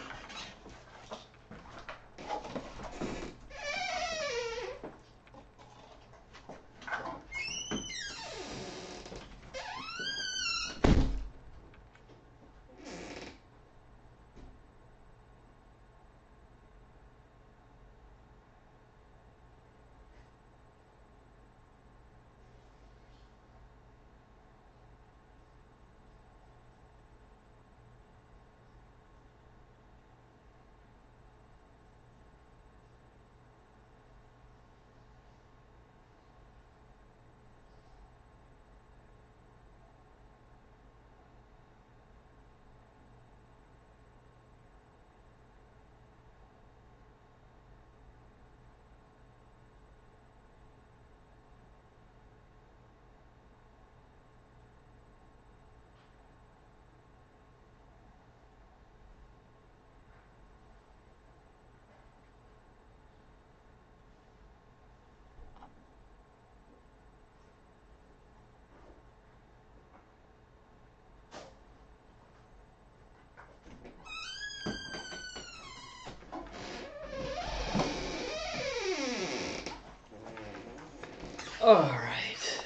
All right.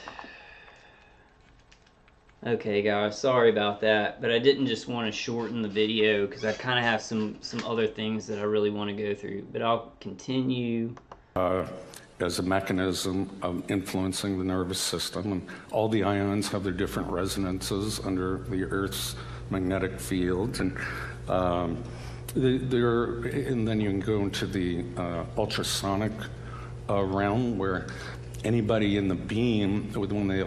Okay, guys, sorry about that, but I didn't just want to shorten the video because I kind of have some other things that I really want to go through, but I'll continue. As a mechanism of influencing the nervous system, and all the ions have their different resonances under the Earth's magnetic field, and and then you can go into the ultrasonic realm where anybody in the beam with one of the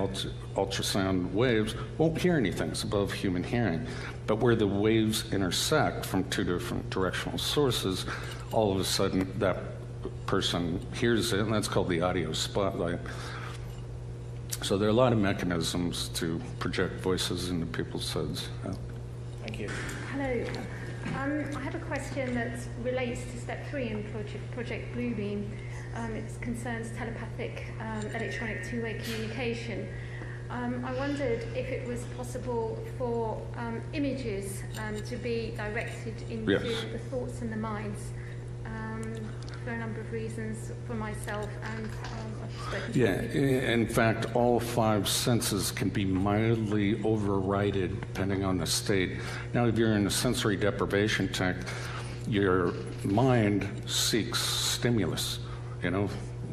ultrasound waves won't hear anything. It's above human hearing. But where the waves intersect from two different directional sources, all of a sudden that person hears it, and that's called the audio spotlight. So there are a lot of mechanisms to project voices into people's heads. Thank you. Hello. I have a question that relates to step 3 in Project Bluebeam. It concerns telepathic electronic two-way communication. I wondered if it was possible for images to be directed into the thoughts and the minds for a number of reasons for myself and in fact, all 5 senses can be mildly overridden depending on the state. Now, if you're in a sensory deprivation tank, your mind seeks stimulus,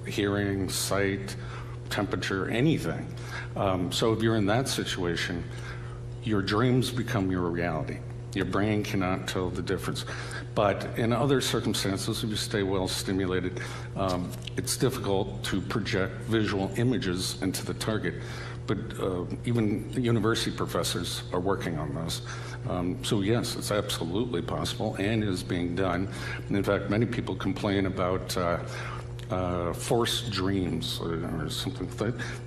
hearing, sight, temperature, anything. So if you're in that situation, your dreams become your reality. Your brain cannot tell the difference. But in other circumstances, if you stay well stimulated, it's difficult to project visual images into the target. But even university professors are working on this. So yes, it's absolutely possible and is being done. And in fact, many people complain about forced dreams or something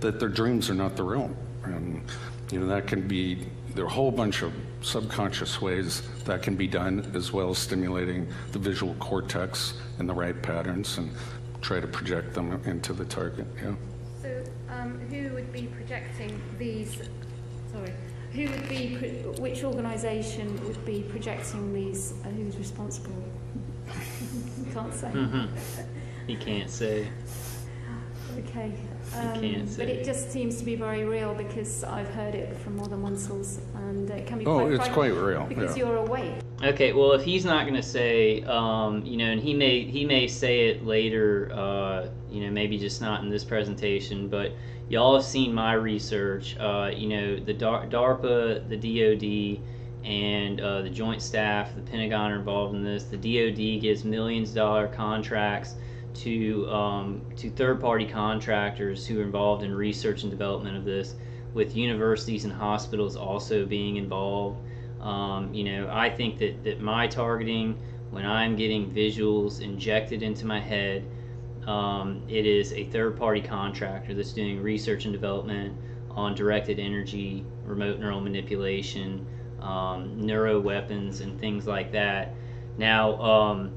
that their dreams are not their own. And that can be, there are a whole bunch of subconscious ways that can be done, as well as stimulating the visual cortex in the right patterns and try to project them into the target. Yeah. So who would be projecting these, which organisation would be projecting these, who's responsible? You can't say. He can't say. Okay. He can't say. But it just seems to be very real because I've heard it from more than one source, and it can be it's quite real. Because you're awake. Okay, well, if he's not going to say, and he may say it later, maybe just not in this presentation, but y'all have seen my research. The DARPA, the DoD, and the Joint Staff, the Pentagon are involved in this. The DoD gives millions of dollar contracts to third-party contractors who are involved in research and development of this, with universities and hospitals also being involved. I think that my targeting, when I'm getting visuals injected into my head, it is a third-party contractor that's doing research and development on directed energy, remote neural manipulation, neuro weapons, and things like that. Now,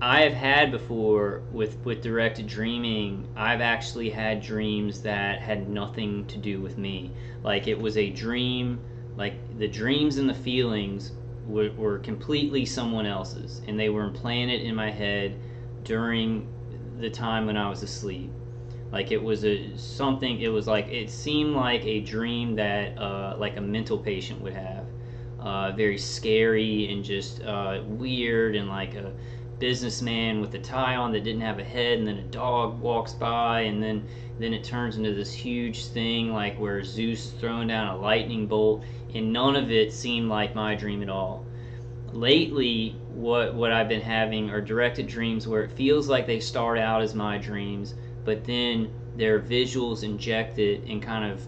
I have had before with directed dreaming, I've actually had dreams that had nothing to do with me. Like, it was a dream, like the dreams and the feelings were completely someone else's, and they were implanted in my head during the time when I was asleep. Like, it was it seemed like a dream that like a mental patient would have. Very scary and just weird, and like a businessman with a tie on that didn't have a head, and then a dog walks by, and then it turns into this huge thing, like where Zeus is throwing down a lightning bolt, and none of it seemed like my dream at all. Lately, what I've been having are directed dreams where it feels like they start out as my dreams, but then there are visuals injected and kind of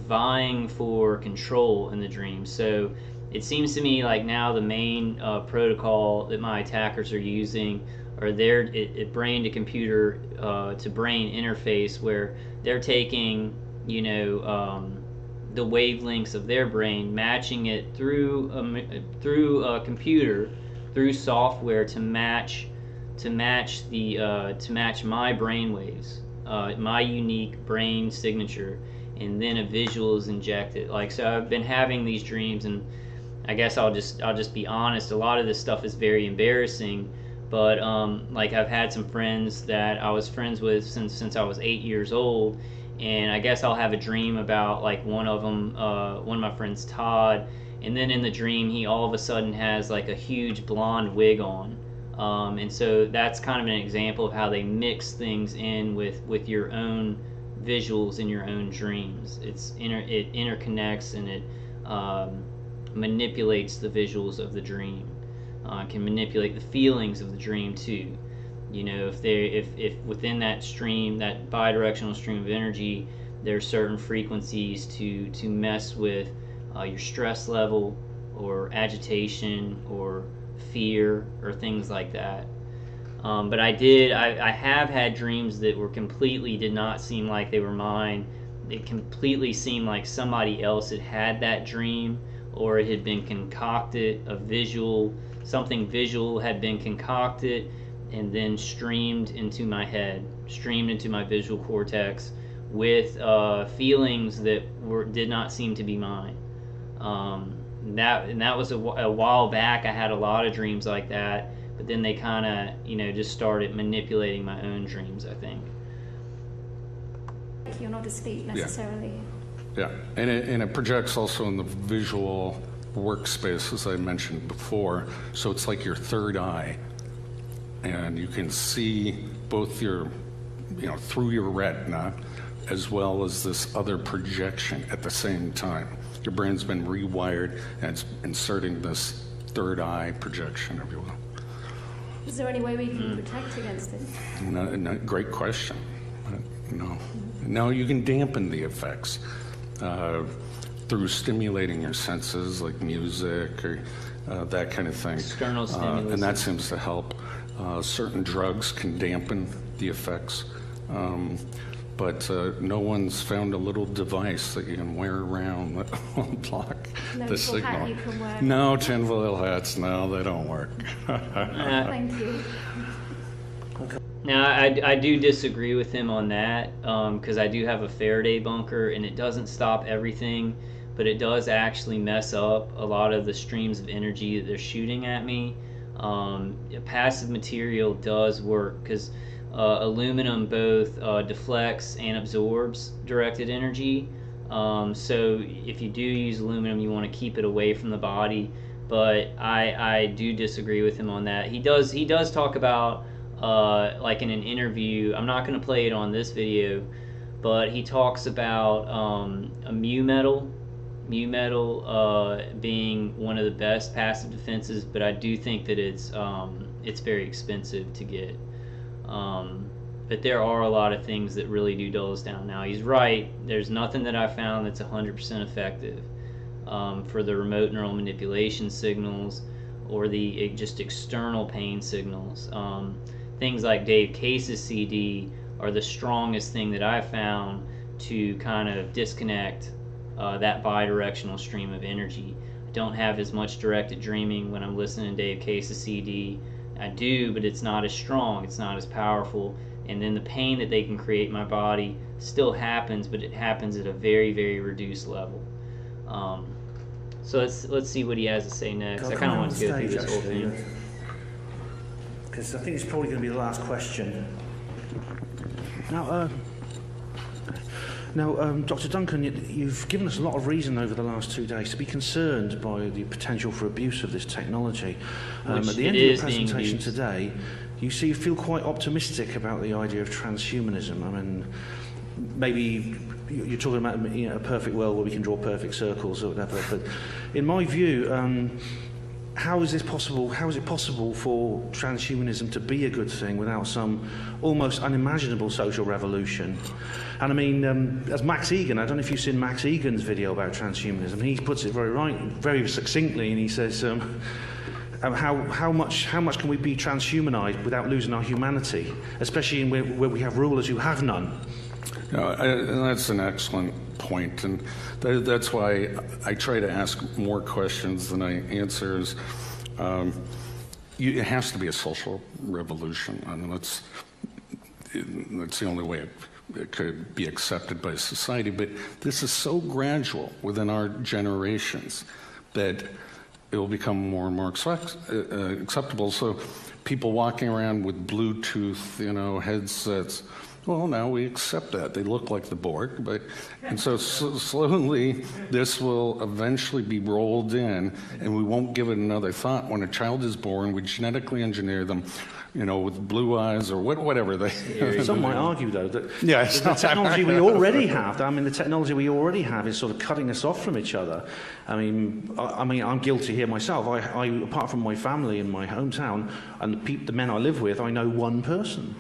vying for control in the dream. So it seems to me like now the main protocol that my attackers are using are their brain to computer to brain interface, where they're taking the wavelengths of their brain, matching it through a computer, through software to match my brain waves, my unique brain signature, and then a visual is injected. Like, so I've been having these dreams, and I guess I'll just be honest, a lot of this stuff is very embarrassing, but like, I've had some friends that I was friends with since I was 8 years old, and I guess I'll have a dream about like one of them, one of my friends, Todd, and then in the dream he all of a sudden has like a huge blonde wig on. And so that's kind of an example of how they mix things in with your own visuals in your own dreams. It interconnects, and it manipulates the visuals of the dream. Can manipulate the feelings of the dream too. You know, if within that stream, that bidirectional stream of energy, there are certain frequencies to mess with your stress level or agitation or fear or things like that. But I have had dreams that were completely did not seem like they were mine. It completely seemed like somebody else had that dream, or it had been concocted, something visual had been concocted and then streamed into my head, streamed into my visual cortex with feelings that did not seem to be mine. That was a while back. I had a lot of dreams like that, but then they kind of, just started manipulating my own dreams, I think. You're not asleep necessarily. Yeah, and it projects also in the visual workspace, as I mentioned before. So it's like your third eye, and you can see both your, through your retina, as well as this other projection at the same time. Your brain's been rewired, and it's inserting this third eye projection, if you will. Is there any way we can protect against it? No, great question. No. No, you can dampen the effects through stimulating your senses, like music or that kind of thing. External stimulus. And that seems to help. Certain drugs can dampen the effects. But no one's found a little device that you can wear around that will block the signal. Hat you can wear. No tinfoil hats, no, they don't work. Thank you. Now, I do disagree with him on that, because I do have a Faraday bunker, and it doesn't stop everything, but it does actually mess up a lot of the streams of energy that they're shooting at me. Passive material does work, because aluminum both deflects and absorbs directed energy. So if you do use aluminum, you want to keep it away from the body. But I do disagree with him on that. He does talk about, like in an interview, I'm not going to play it on this video, but he talks about a mu metal being one of the best passive defenses, but I do think that it's very expensive to get. But there are a lot of things that really do dull us down. Now, he's right. There's nothing that I found that's 100% effective for the remote neural manipulation signals or the just external pain signals. Things like Dave Case's CD are the strongest thing that I've found to kind of disconnect that bidirectional stream of energy. I don't have as much directed dreaming when I'm listening to Dave Case's CD. I do, but it's not as strong, it's not as powerful, and then the pain that they can create in my body still happens, but it happens at a very, very reduced level. So let's see what he has to say next. I kind of want to go through this whole thing. Because I think it's probably going to be the last question. Now, Dr. Duncan, you've given us a lot of reason over the last 2 days to be concerned by the potential for abuse of this technology. At the end of your presentation today, you feel quite optimistic about the idea of transhumanism. I mean, maybe you're talking about a perfect world where we can draw perfect circles or whatever, but in my view, how is this possible? How is it possible for transhumanism to be a good thing without some almost unimaginable social revolution? And I mean, as Max Egan, I don't know if you've seen Max Egan's video about transhumanism. He puts it very succinctly, and he says, how much can we be transhumanized without losing our humanity, especially where we have rulers who have none? And that's an excellent point, and that's why I try to ask more questions than I answer. It has to be a social revolution. I mean, that's the only way it could be accepted by society. But this is so gradual within our generations that it will become more and more acceptable. So people walking around with Bluetooth, headsets, Well, now we accept that. They look like the Borg, and so slowly this will eventually be rolled in, and we won't give it another thought. When a child is born, we genetically engineer them, with blue eyes or whatever they. Some might argue, though, that the technology we already have. I mean, the technology we already have is sort of cutting us off from each other. I mean, I'm guilty here myself. I apart from my family in my hometown and the men I live with, I know one person.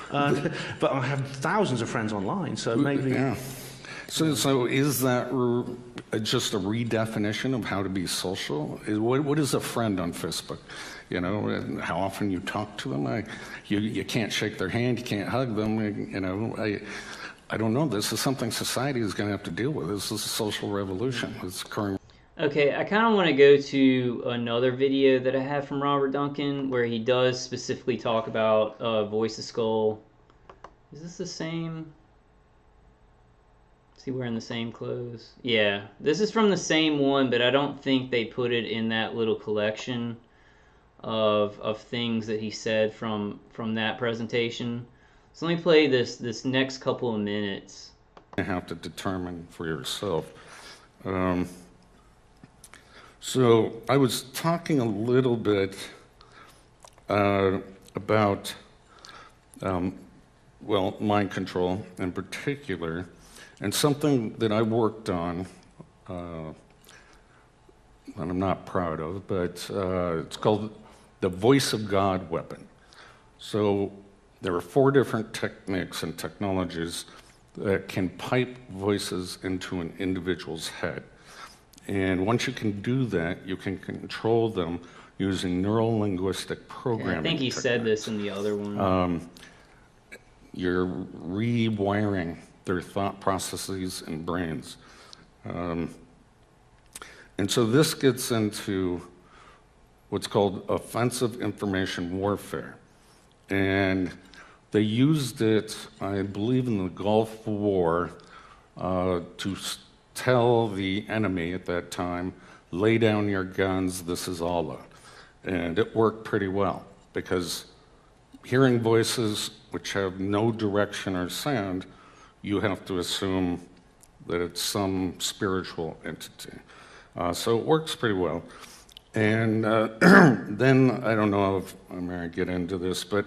But I have thousands of friends online, so maybe. Yeah. So is that just a redefinition of how to be social? What is a friend on Facebook? And how often you talk to them? You can't shake their hand, you can't hug them. I don't know. This is something society is going to have to deal with. This is a social revolution that's occurring. Okay, I kind of want to go to another video that I have from Robert Duncan where he does specifically talk about Voice of Skull. Is this the same? Is he wearing the same clothes? Yeah, this is from the same one, but I don't think they put it in that little collection of things that he said from that presentation. So let me play this next couple of minutes. You have to determine for yourself. So I was talking a little bit about, mind control in particular, and something that I worked on that I'm not proud of, but it's called the Voice of God weapon. So there are 4 different techniques and technologies that can pipe voices into an individual's head. And once you can do that, you can control them using neuro-linguistic programming. Yeah, I think he said this in the other one. You're rewiring their thought processes and brains. And so this gets into what's called offensive information warfare. And they used it, I believe, in the Gulf War to tell the enemy at that time, lay down your guns, this is Allah. And it worked pretty well, because hearing voices which have no direction or sound, you have to assume that it's some spiritual entity. So it works pretty well. And then, I don't know if I'm going to get into this, but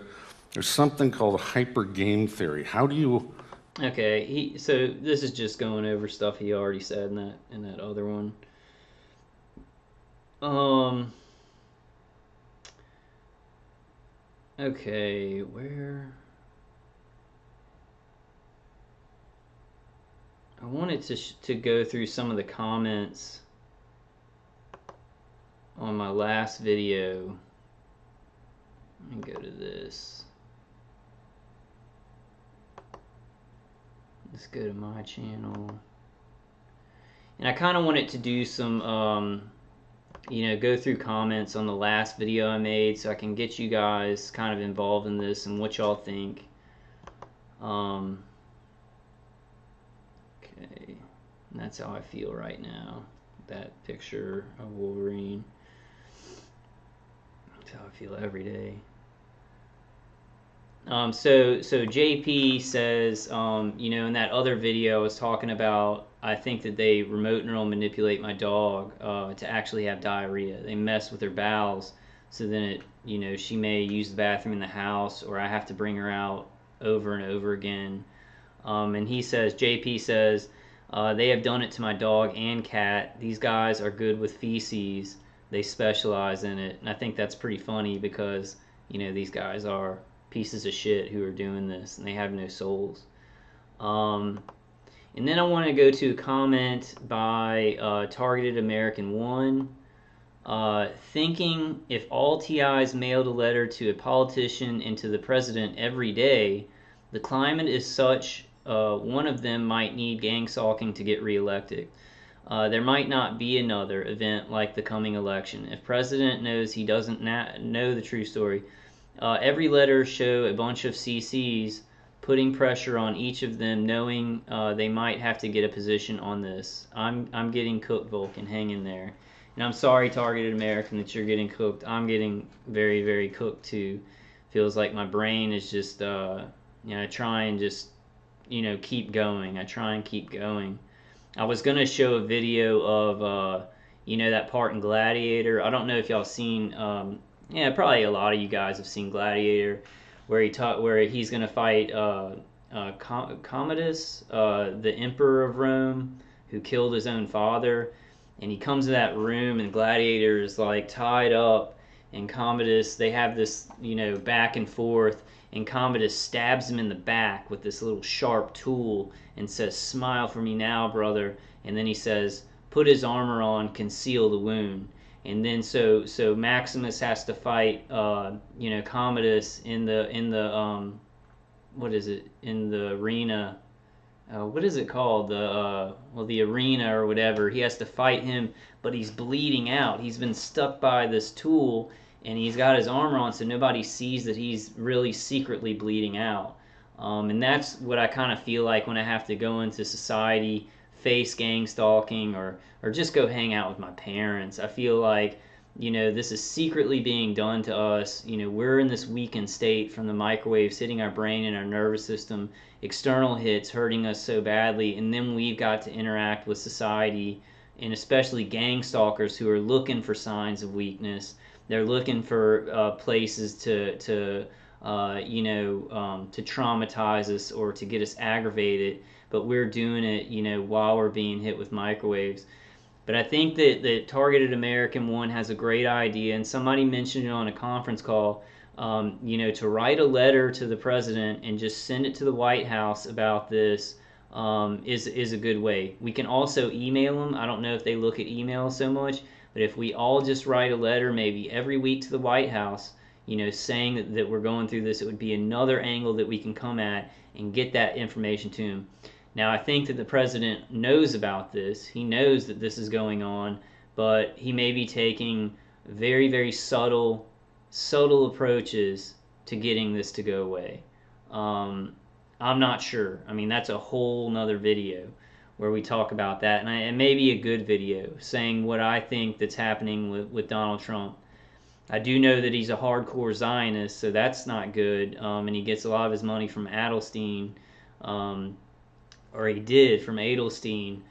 there's something called hyper game theory. How do you... Okay, so this is just going over stuff he already said in that other one. Okay, where... I wanted to go through some of the comments on my last video. Let me go to this. Let's go to my channel. And I kind of wanted to do some, go through comments on the last video I made so I can get you guys kind of involved in this and what y'all think. Okay. And that's how I feel right now. That picture of Wolverine. That's how I feel every day. So JP says, in that other video I was talking about, I think that they remote neural manipulate my dog to actually have diarrhea. They mess with her bowels, so then she may use the bathroom in the house, or I have to bring her out over and over again. And JP says, they have done it to my dog and cat. These guys are good with feces. They specialize in it. And I think that's pretty funny because, these guys are pieces of shit who are doing this, and they have no souls. And then I want to go to a comment by Targeted American 1. Thinking if all TIs mailed a letter to a politician and to the president every day, the climate is such one of them might need gang stalking to get reelected. There might not be another event like the coming election. If president knows he doesn't know the true story, every letter show a bunch of CCs putting pressure on each of them, knowing they might have to get a position on this. I'm getting cooked, Vulcan. Hang in there. And I'm sorry, Targeted American, that you're getting cooked. I'm getting very, very cooked too. Feels like my brain is just I try and just, keep going. I try and keep going. I was going to show a video of, that part in Gladiator. I don't know if y'all seen, probably a lot of you guys have seen Gladiator, where he's going to fight Commodus, the emperor of Rome, who killed his own father. And he comes to that room, and Gladiator is like tied up, and Commodus, they have this, back and forth, and Commodus stabs him in the back with this little sharp tool and says, "Smile for me now, brother." And then he says, "Put his armor on, conceal the wound." And then so Maximus has to fight, Commodus in the what is it, in the arena. What is it called? The arena or whatever. He has to fight him, but he's bleeding out. He's been stuck by this tool, and he's got his armor on, so nobody sees that he's really secretly bleeding out. And that's what I kind of feel like when I have to go into society, face gang stalking, or just go hang out with my parents. I feel like, this is secretly being done to us. We're in this weakened state from the microwaves hitting our brain and our nervous system, external hits hurting us so badly, and then we've got to interact with society, and especially gang stalkers who are looking for signs of weakness. They're looking for places to traumatize us or to get us aggravated, but we're doing it, while we're being hit with microwaves. But I think that the Targeted American One has a great idea, and somebody mentioned it on a conference call, to write a letter to the president and just send it to the White House about this is a good way. We can also email them. I don't know if they look at email so much, but if we all just write a letter maybe every week to the White House, saying that we're going through this, it would be another angle that we can come at and get that information to him. Now, I think that the president knows about this. He knows that this is going on, but he may be taking very, very subtle approaches to getting this to go away. I'm not sure. I mean, that's a whole nother video where we talk about that, and maybe a good video saying what I think that's happening with Donald Trump. I do know that he's a hardcore Zionist, so that's not good, and he gets a lot of his money from Adelstein, or he did from Adelstein.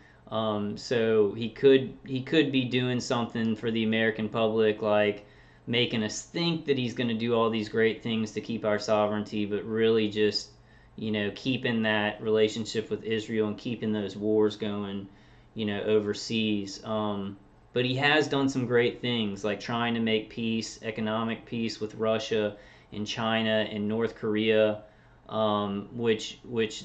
So he could be doing something for the American public, like making us think that he's going to do all these great things to keep our sovereignty, but really just, keeping that relationship with Israel and keeping those wars going, overseas. But he has done some great things, like trying to make peace, economic peace with Russia and China and North Korea, which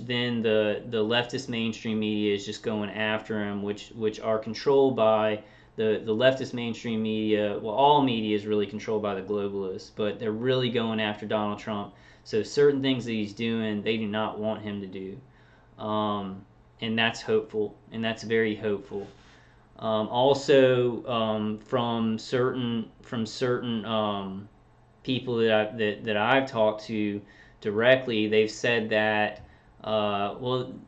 then the leftist mainstream media is just going after him, which are controlled by the leftist mainstream media. Well, all media is really controlled by the globalists, but they're really going after Donald Trump. So certain things that he's doing, they do not want him to do, and that's hopeful, and that's very hopeful. Also, from certain people that I've talked to directly, they've said that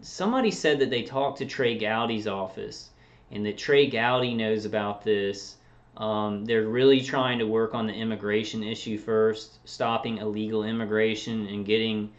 somebody said that they talked to Trey Gowdy's office, and that Trey Gowdy knows about this. They're really trying to work on the immigration issue first, stopping illegal immigration and getting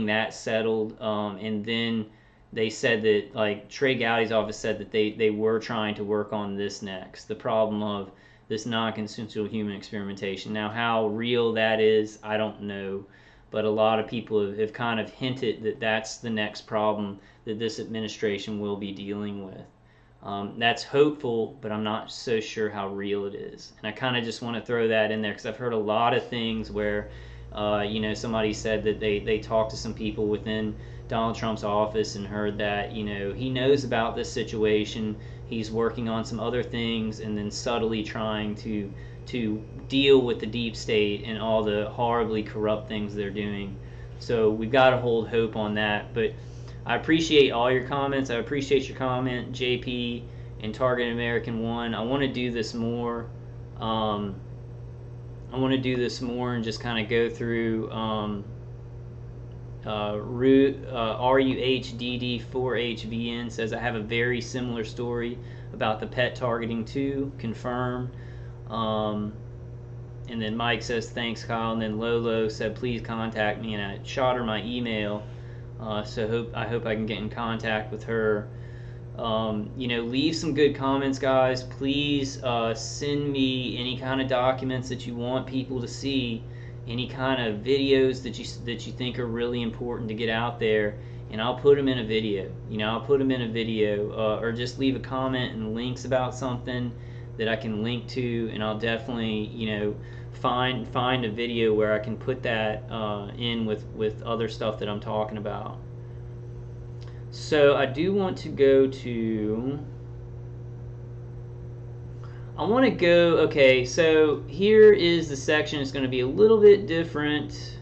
that settled, and then they said that, like, Trey Gowdy's office said that they were trying to work on this next, the problem of this non-consensual human experimentation. Now, how real that is, I don't know, but a lot of people have kind of hinted that that's the next problem that this administration will be dealing with. That's hopeful, but I'm not so sure how real it is. And I kind of just want to throw that in there because I've heard a lot of things where, somebody said that they talked to some people within Donald Trump's office and heard that, he knows about this situation, he's working on some other things, and then subtly trying to deal with the deep state and all the horribly corrupt things they're doing. So we've got to hold hope on that. But I appreciate all your comments. I appreciate your comment, JP, and Targeted American One. I want to do this more. And just kind of go through RUHDD4HVN says, I have a very similar story about the pet targeting too. Confirmed. And then Mike says, thanks, Kyle. And then Lolo said, please contact me. And I shot her my email. So I hope I can get in contact with her. Leave some good comments, guys. Please send me any kind of documents that you want people to see, any kind of videos that you think are really important to get out there, and I'll put them in a video. Or just leave a comment and links about something that I can link to, and I'll definitely find a video where I can put that in with other stuff that I'm talking about. So I do want to go to, okay, so here is the section. It's going to be a little bit different.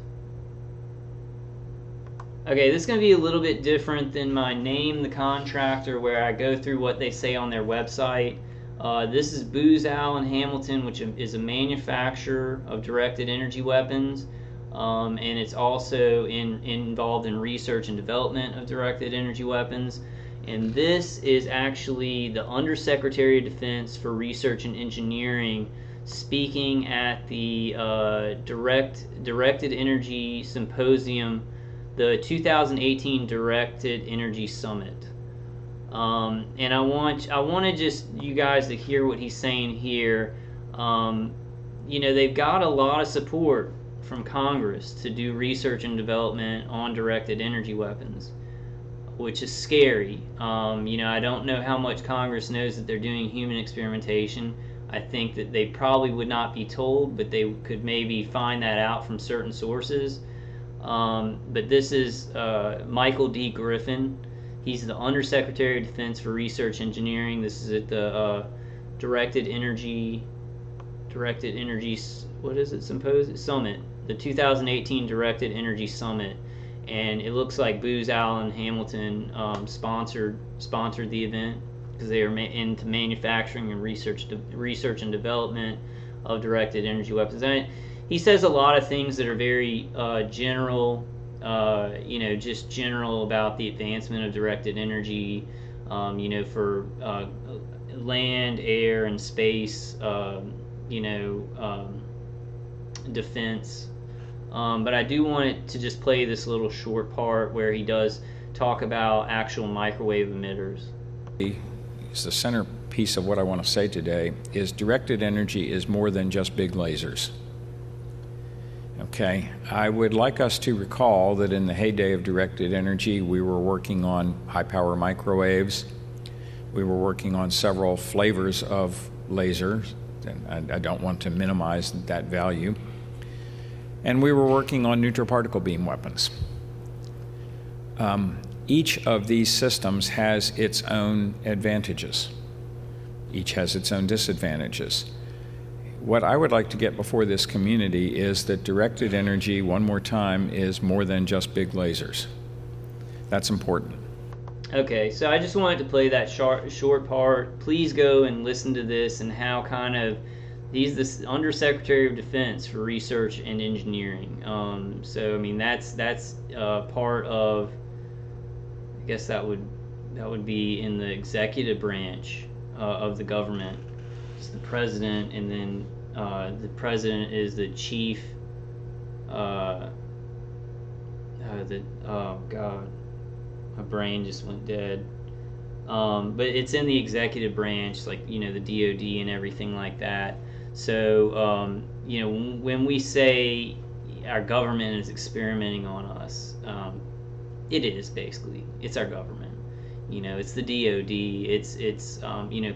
Okay, this is going to be a little bit different than my name the contractor, where I go through what they say on their website. This is Booz Allen Hamilton, which is a manufacturer of directed energy weapons. And it's also involved in research and development of directed energy weapons. And this is actually the Undersecretary of Defense for Research and Engineering speaking at the Directed Energy Symposium, the 2018 Directed Energy Summit. And I want to just you guys to hear what he's saying here. They've got a lot of support from Congress to do research and development on directed energy weapons, which is scary. I don't know how much Congress knows that they're doing human experimentation. I think that they probably would not be told, but they could maybe find that out from certain sources. But this is Michael D. Griffin. He's the Undersecretary of Defense for Research Engineering. This is at the Directed Energy, what is it, Summit, the 2018 Directed Energy Summit. And it looks like Booz Allen Hamilton sponsored the event, because they are into manufacturing and research and development of directed energy weapons. And he says a lot of things that are very general, just general about the advancement of directed energy, for land, air, and space, defense. But I do want it to just play this little short part where he does talk about actual microwave emitters. The centerpiece of what I want to say today is directed energy is more than just big lasers. Okay, I would like us to recall that in the heyday of directed energy, we were working on high power microwaves. We were working on several flavors of lasers, and I don't want to minimize that value. And we were working on neutral particle beam weapons. Each of these systems has its own advantages. Each has its own disadvantages. What I would like to get before this community is that directed energy, one more time, is more than just big lasers. That's important. Okay, so I just wanted to play that short part. Please go and listen to this and how kind of he's the Undersecretary of Defense for Research and Engineering. So I mean that's part of, I guess that would be in the executive branch of the government. It's the president, and then the president is the chief. Oh God, my brain just went dead. But it's in the executive branch, like the DOD and everything like that. So when we say our government is experimenting on us, it is basically, it's our government. It's the DOD. It's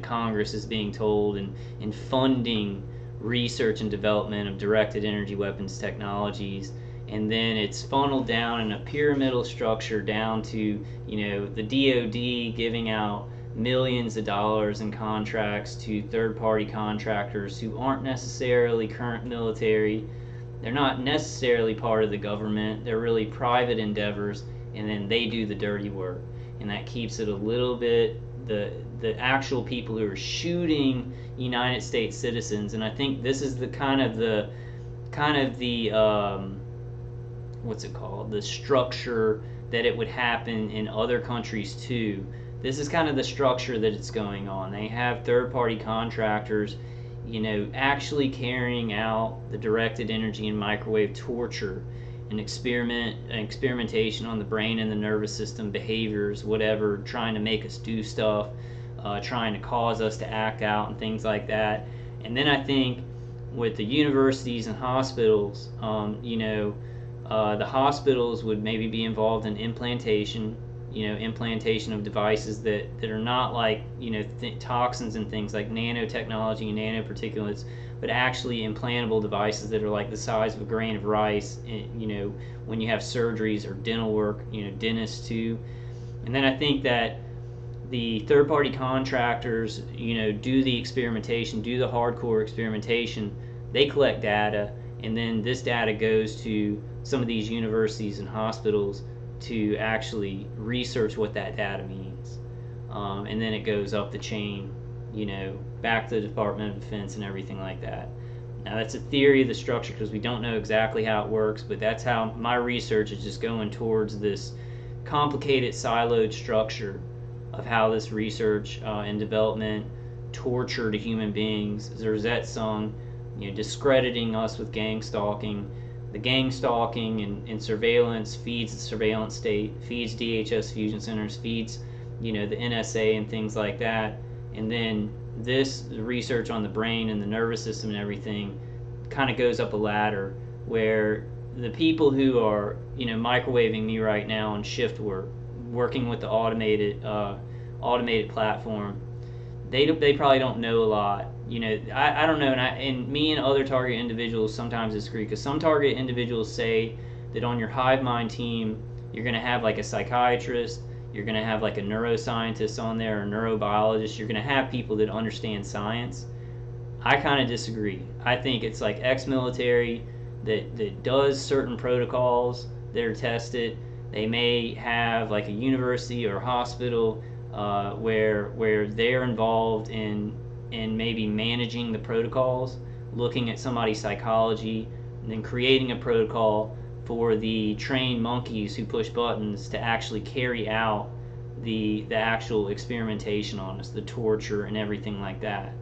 Congress is being told and funding research and development of directed energy weapons technologies, and then it's funneled down in a pyramidal structure down to the DOD giving out millions of dollars in contracts to third-party contractors who aren't necessarily current military. They're not necessarily part of the government. They're really private endeavors, and then they do the dirty work. And that keeps it a little bit, the actual people who are shooting United States citizens. And I think this is the kind of the what's it called, the structure that it would happen in other countries too. This is kind of the structure that it's going on. They have third-party contractors actually carrying out the directed energy and microwave torture and experimentation on the brain and the nervous system, behaviors, whatever, trying to make us do stuff, trying to cause us to act out and things like that. And then I think with the universities and hospitals, the hospitals would maybe be involved in implantation of devices that are not like, toxins and things like nanotechnology and nanoparticulates, but actually implantable devices that are like the size of a grain of rice, when you have surgeries or dental work, dentists too. And then I think that the third-party contractors, do the experimentation, do the hardcore experimentation. They collect data, and then this data goes to some of these universities and hospitals to actually research what that data means. And then it goes up the chain, back to the Department of Defense and everything like that. Now, that's a theory of the structure because we don't know exactly how it works, but that's how my research is just going towards this complicated, siloed structure of how this research and development torture to human beings. Zerzet's song, discrediting us with gang stalking. The gang stalking and surveillance feeds the surveillance state, feeds DHS fusion centers, feeds, the NSA and things like that. And then this research on the brain and the nervous system and everything kind of goes up a ladder where the people who are, microwaving me right now on shift work, working with the automated platform, they probably don't know a lot. I don't know, and me and other target individuals sometimes disagree, because some target individuals say that on your hive mind team you're going to have like a psychiatrist, you're going to have like a neuroscientist on there, or a neurobiologist, you're going to have people that understand science. I kind of disagree. I think it's like ex-military that does certain protocols that are tested. They may have like a university or a hospital where they're involved in maybe managing the protocols, looking at somebody's psychology, and then creating a protocol for the trained monkeys who push buttons to actually carry out the actual experimentation on us, the torture and everything like that.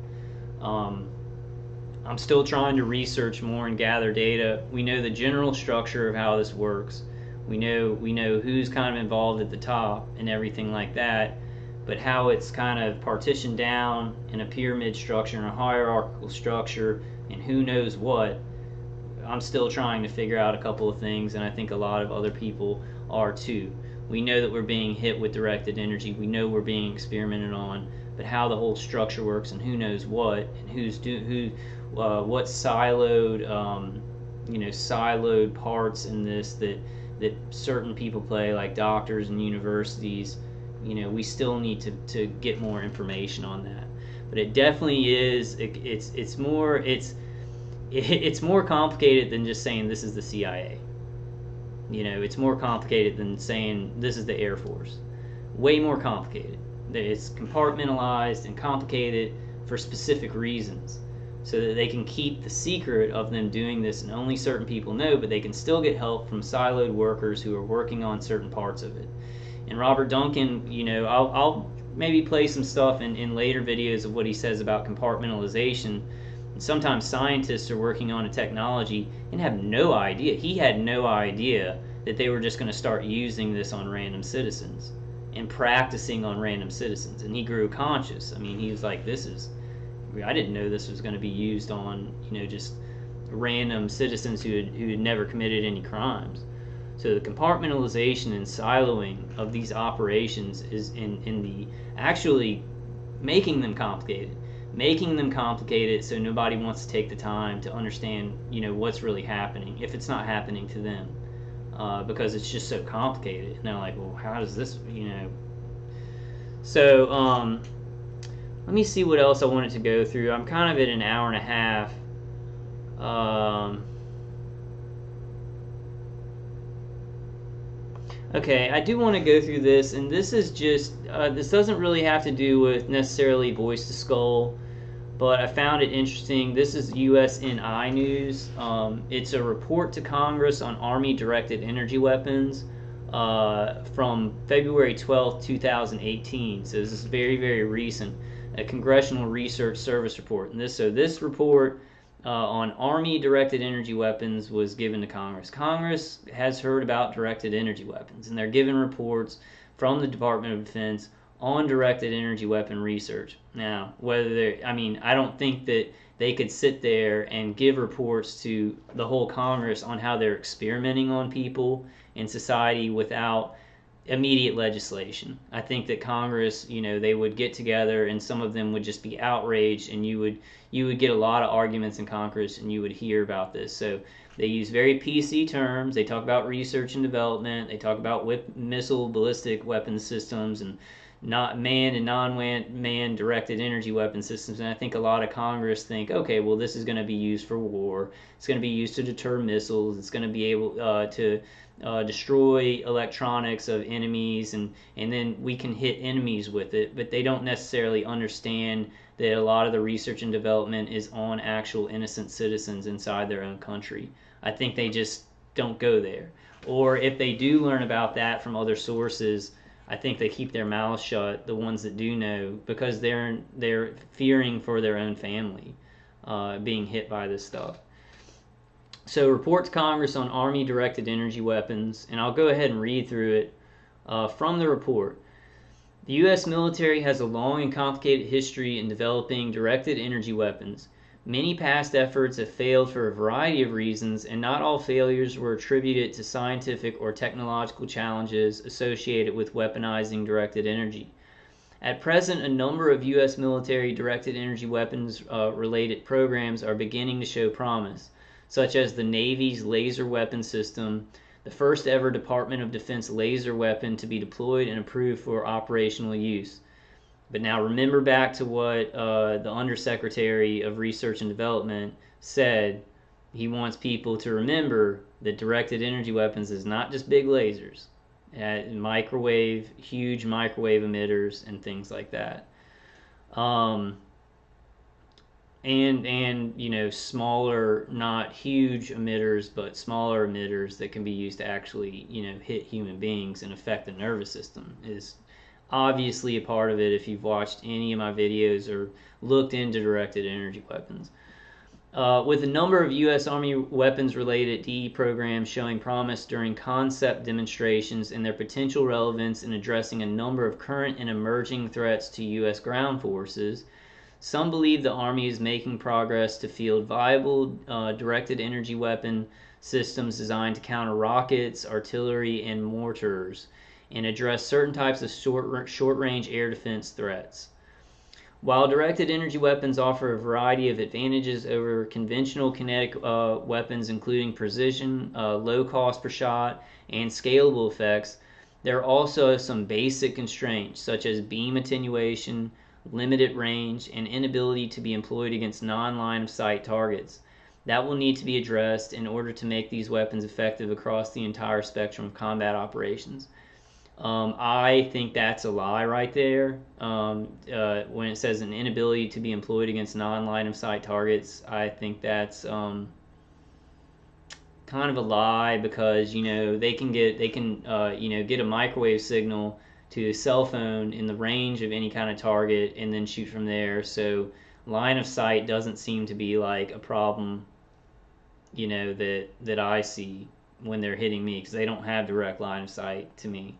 I'm still trying to research more and gather data. We know the general structure of how this works. We know who's kind of involved at the top and everything like that, but how it's kind of partitioned down in a pyramid structure and a hierarchical structure and who knows what, I'm still trying to figure out a couple of things, and I think a lot of other people are too. We know that we're being hit with directed energy. We know we're being experimented on, but how the whole structure works and who knows what and what siloed siloed parts in this that certain people play, like doctors and universities. We still need to get more information on that. But it definitely is. It's more complicated than just saying this is the CIA. It's more complicated than saying this is the Air Force. Way more complicated. It's compartmentalized and complicated for specific reasons, so that they can keep the secret of them doing this and only certain people know, but they can still get help from siloed workers who are working on certain parts of it. And Robert Duncan, I'll maybe play some stuff in later videos of what he says about compartmentalization. And sometimes scientists are working on a technology and have no idea. He had no idea that they were just going to start using this on random citizens and practicing on random citizens. And he grew conscious. I mean, he was like, I didn't know this was going to be used on, just random citizens who had never committed any crimes. So the compartmentalization and siloing of these operations is in the actually making them complicated so nobody wants to take the time to understand, what's really happening, if it's not happening to them, because it's just so complicated. And they're like, well, how does this, So, let me see what else I wanted to go through. I'm kind of at an hour and a half. Okay, I do want to go through this, and this is just, this doesn't really have to do with necessarily Voice to Skull, but I found it interesting. This is USNI News. It's a report to Congress on Army-directed energy weapons from February 12th, 2018. So this is very, very recent. a Congressional Research Service report. And this report on Army directed energy weapons was given to Congress. Congress has heard about directed energy weapons, and they're given reports from the Department of Defense on directed energy weapon research. Now, I don't think that they could sit there and give reports to the whole Congress on how they're experimenting on people in society without immediate legislation. I think that Congress, they would get together and some of them would just be outraged, and you would get a lot of arguments in Congress and you would hear about this. So they use very PC terms. They talk about research and development. They talk about missile ballistic weapon systems and not manned and non-manned directed energy weapon systems. And I think a lot of Congress think, okay, well, this is going to be used for war. It's going to be used to deter missiles. It's going to be able to destroy electronics of enemies, and then we can hit enemies with it. But they don't necessarily understand that a lot of the research and development is on actual innocent citizens inside their own country. I think they just don't go there. Or if they do learn about that from other sources, I think they keep their mouths shut, the ones that do know, because they're fearing for their own family being hit by this stuff. So report to Congress on Army-directed energy weapons, and I'll go ahead and read through it from the report. The U.S. military has a long and complicated history in developing directed energy weapons. Many past efforts have failed for a variety of reasons, and not all failures were attributed to scientific or technological challenges associated with weaponizing directed energy. At present, a number of U.S. military directed energy weapons related programs are beginning to show promise, such as the Navy's laser weapon system, the first ever Department of Defense laser weapon to be deployed and approved for operational use. But now remember back to what the Undersecretary of Research and Development said. He wants people to remember that directed energy weapons is not just big lasers, huge microwave emitters and things like that. And smaller, not huge emitters, but smaller emitters that can be used to actually, hit human beings and affect the nervous system is obviously a part of it if you've watched any of my videos or looked into directed energy weapons. With a number of U.S. Army weapons-related DE programs showing promise during concept demonstrations and their potential relevance in addressing a number of current and emerging threats to U.S. ground forces, some believe the Army is making progress to field viable directed energy weapon systems designed to counter rockets, artillery, and mortars, and address certain types of short-range air defense threats. While directed energy weapons offer a variety of advantages over conventional kinetic weapons, including precision, low cost per shot, and scalable effects, there are also some basic constraints, such as beam attenuation, limited range, and inability to be employed against non-line of sight targets. That will need to be addressed in order to make these weapons effective across the entire spectrum of combat operations. I think that's a lie right there. When it says an inability to be employed against non-line of sight targets, I think that's kind of a lie, because they can get a microwave signal to a cell phone in the range of any kind of target and then shoot from there. So line of sight doesn't seem to be like a problem, that I see when they're hitting me, because they don't have direct line of sight to me.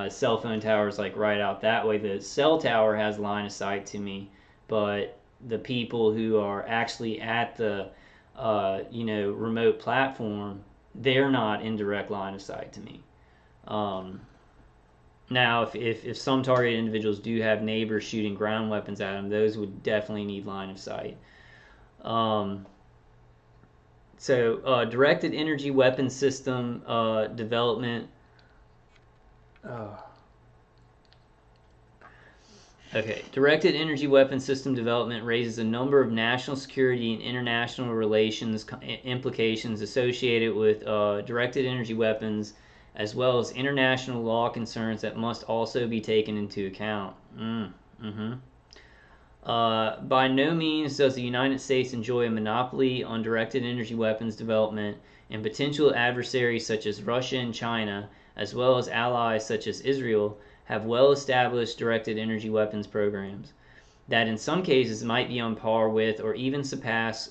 Cell phone tower is like right out that way. The cell tower has line of sight to me, but the people who are actually at the remote platform, they're not in direct line of sight to me. Now, if some targeted individuals do have neighbors shooting ground weapons at them, those would definitely need line of sight. So directed energy weapon system development. Directed energy weapon system development raises a number of national security and international relations implications associated with directed energy weapons, as well as international law concerns that must also be taken into account. By no means does the United States enjoy a monopoly on directed energy weapons development, and potential adversaries such as Russia and China, as well as allies such as Israel, have well-established directed energy weapons programs. that in some cases might be on par with or even surpass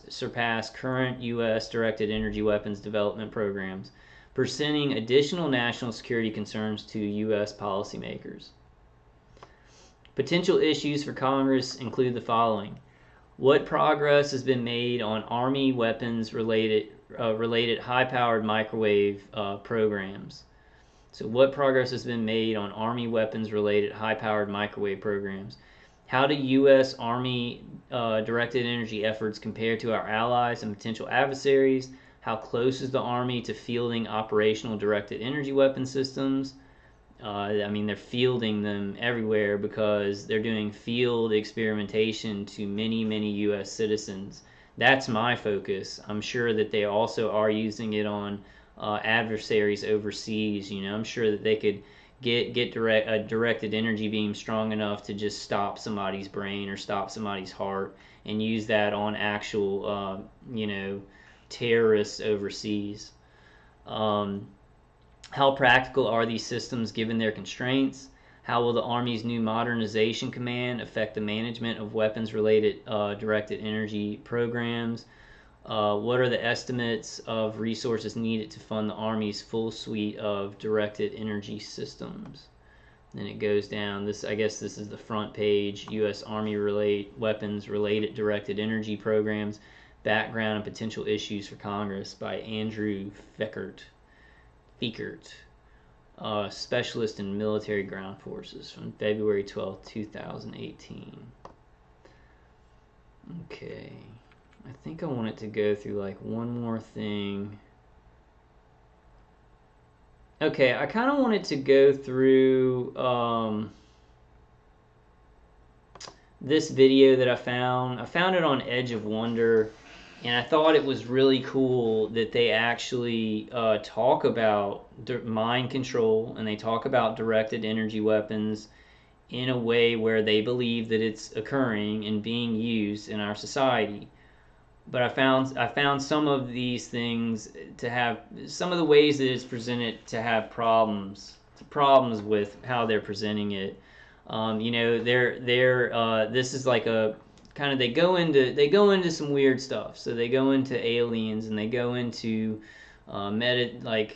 current U.S. directed energy weapons development programs, presenting additional national security concerns to U.S. policymakers. Potential issues for Congress include the following. What progress has been made on Army weapons related high-powered microwave programs? So what progress has been made on Army weapons related high-powered microwave programs? How do U.S. Army directed energy efforts compare to our allies and potential adversaries? How close is the Army to fielding operational directed energy weapon systems? I mean, they're fielding them everywhere because they're doing field experimentation to many, many U.S. citizens. That's my focus. I'm sure that they also are using it on adversaries overseas. You know, I'm sure that they could get a directed energy beam strong enough to just stop somebody's brain or stop somebody's heart and use that on actual, terrorists overseas. How practical are these systems given their constraints? How will the Army's new Modernization Command affect the management of weapons-related directed energy programs? What are the estimates of resources needed to fund the Army's full suite of directed energy systems? Then it goes down. I guess this is the front page. U.S. Army weapons-related directed energy programs, background and potential issues for Congress by Andrew Feckert, specialist in military ground forces, from February 12, 2018. Okay, I think I wanted to go through like one more thing. Okay, I kind of wanted to go through this video that I found. I found it on Edge of Wonder. And I thought it was really cool that they actually talk about mind control, and they talk about directed energy weapons in a way where they believe that it's occurring and being used in our society. But I found some of these things to have, some of the ways that it's presented to have problems with how they're presenting it. This is like a kind of, they go into some weird stuff. So they go into aliens, and they go into I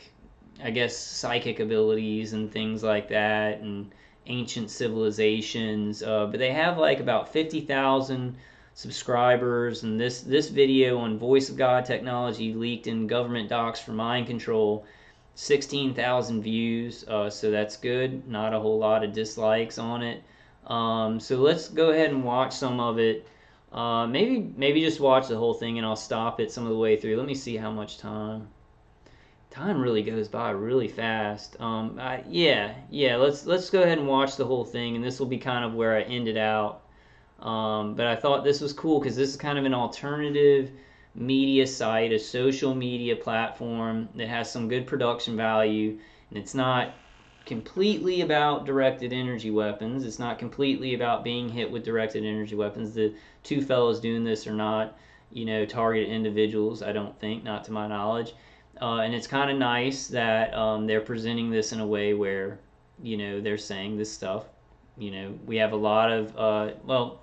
guess psychic abilities and things like that, and ancient civilizations. But they have like about 50,000 subscribers, and this video on Voice of God technology leaked in government docs for mind control, 16,000 views. So that's good. Not a whole lot of dislikes on it. So let's go ahead and watch some of it. Maybe just watch the whole thing, and I'll stop it some of the way through. Let me see how much time. Time really goes by really fast. Let's go ahead and watch the whole thing, and this will be kind of where I ended out. But I thought this was cool because this is kind of an alternative media site, a social media platform that has some good production value, and it's not completely about directed energy weapons. It's not completely about being hit with directed energy weapons. The two fellows doing this are not, targeted individuals, I don't think, not to my knowledge. And it's kind of nice that they're presenting this in a way where, they're saying this stuff. We have a lot of,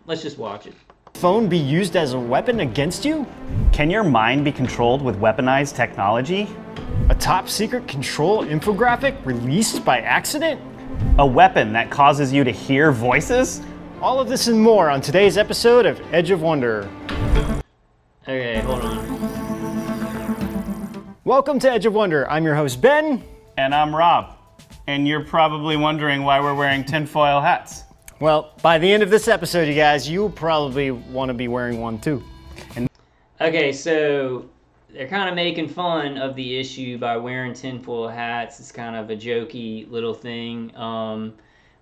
let's just watch it. Phone be used as a weapon against you? Can your mind be controlled with weaponized technology? A top secret control infographic released by accident? A weapon that causes you to hear voices? All of this and more on today's episode of Edge of Wonder. Okay, hold on. Welcome to Edge of Wonder. I'm your host, Ben. And I'm Rob. And you're probably wondering why we're wearing tinfoil hats. Well, by the end of this episode, you guys, you'll probably want to be wearing one too. Okay, so they're kind of making fun of the issue by wearing tinfoil hats. It's kind of a jokey little thing.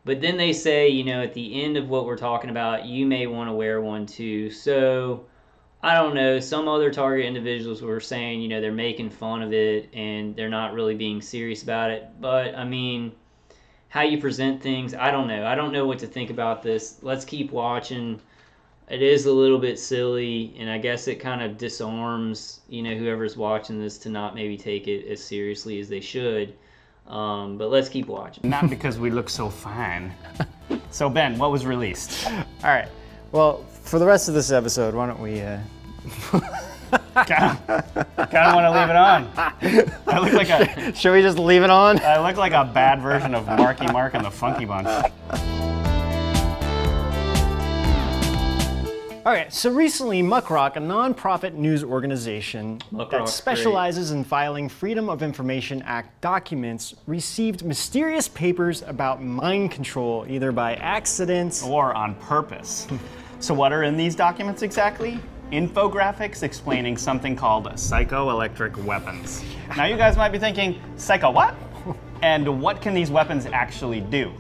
But then they say, at the end of what we're talking about, you may want to wear one too. So, I don't know. Some other target individuals were saying, they're making fun of it and they're not really being serious about it. But, I mean, how you present things, I don't know. I don't know what to think about this. Let's keep watching. It is a little bit silly, and I guess it kind of disarms, whoever's watching this to not maybe take it as seriously as they should. But let's keep watching. Not because we look so fine. So Ben, what was released? All right. Well, for the rest of this episode, why don't we... Kind of want to leave it on. I look like a... Should we just leave it on? I look like a bad version of Marky Mark and the Funky Bunch. All right, so recently Muckrock, a non-profit news organization that specializes in filing Freedom of Information Act documents, received mysterious papers about mind control, either by accident or on purpose. So what are in these documents exactly? Infographics explaining something called psychoelectric weapons. Now you guys might be thinking, psycho what? And what can these weapons actually do?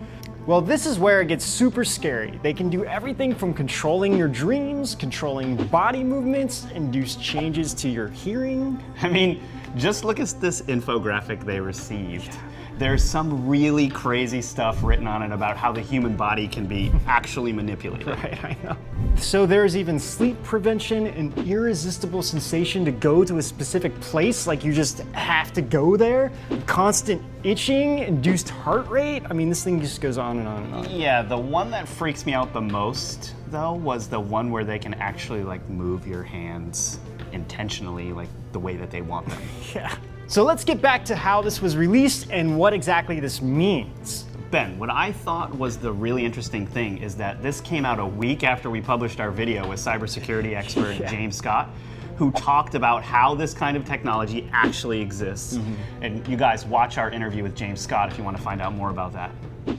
Well, this is where it gets super scary. They can do everything from controlling your dreams, controlling body movements, induce changes to your hearing. I mean, just look at this infographic they received. There's some really crazy stuff written on it about how the human body can be actually manipulated. Right, I know. So there's even sleep prevention, an irresistible sensation to go to a specific place, like you just have to go there, constant itching, induced heart rate. I mean, this thing just goes on and on and on. Yeah, the one that freaks me out the most, though, was the one where they can actually, like, move your hands intentionally, like, the way that they want them. Yeah. So let's get back to how this was released and what exactly this means. Ben, what I thought was the really interesting thing is that this came out a week after we published our video with cybersecurity expert James Scott, who talked about how this kind of technology actually exists. And you guys watch our interview with James Scott if you want to find out more about that.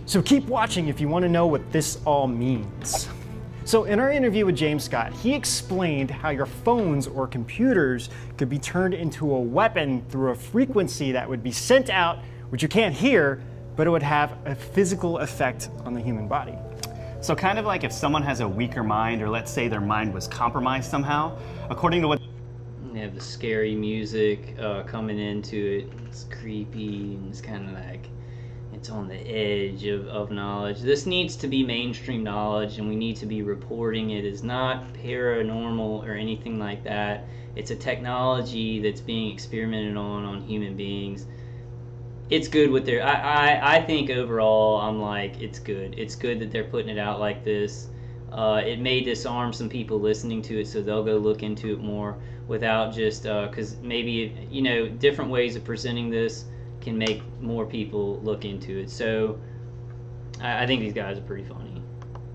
So keep watching if you want to know what this all means. So in our interview with James Scott, he explained how your phones or computers could be turned into a weapon through a frequency that would be sent out, which you can't hear, but it would have a physical effect on the human body. So kind of like if someone has a weaker mind, or let's say their mind was compromised somehow, according to what... They have the scary music coming into it. It's creepy and it's kind of like... it's on the edge of knowledge. This needs to be mainstream knowledge, and we need to be reporting it as not paranormal or anything like that. It's a technology that's being experimented on human beings. It's good with their... I think overall, I'm like, it's good. It's good that they're putting it out like this. It may disarm some people listening to it, so they'll go look into it more without just... because maybe, you know, different ways of presenting this can make more people look into it. So I think these guys are pretty funny.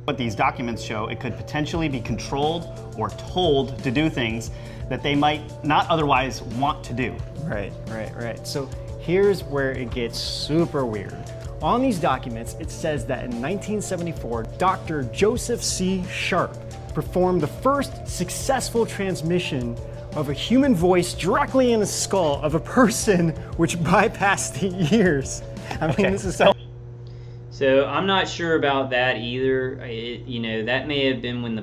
What these documents show, it could potentially be controlled or told to do things that they might not otherwise want to do. Right. So here's where it gets super weird. On these documents, it says that in 1974, Dr. Joseph C. Sharp performed the first successful transmission of a human voice directly in the skull of a person, which bypassed the ears. I mean, this is so I'm not sure about that either. You know, that may have been when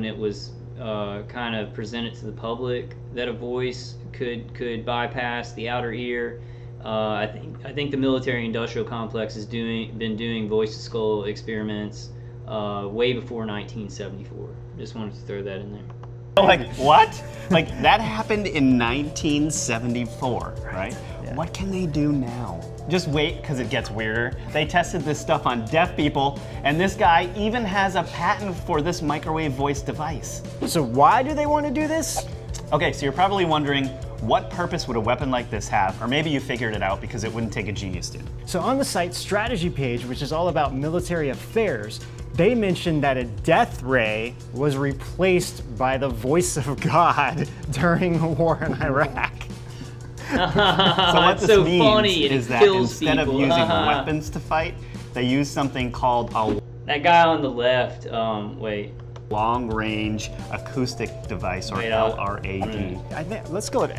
it was kind of presented to the public that a voice could bypass the outer ear. I think the military-industrial complex has been doing voice-to-skull experiments way before 1974. Just wanted to throw that in there. Like, what? Like, that happened in 1974, right? Yeah. What can they do now? Just wait, because it gets weirder. They tested this stuff on deaf people, and this guy even has a patent for this microwave voice device. So why do they want to do this? Okay, so you're probably wondering, what purpose would a weapon like this have? Or maybe you figured it out because it wouldn't take a genius to. So on the site's strategy page, which is all about military affairs, they mentioned that a death ray was replaced by the voice of God during the war in Iraq. So what this means is that instead of using weapons to fight, they use something called a... That guy on the left, wait. Long-range acoustic device, or LRAD. Let's go with...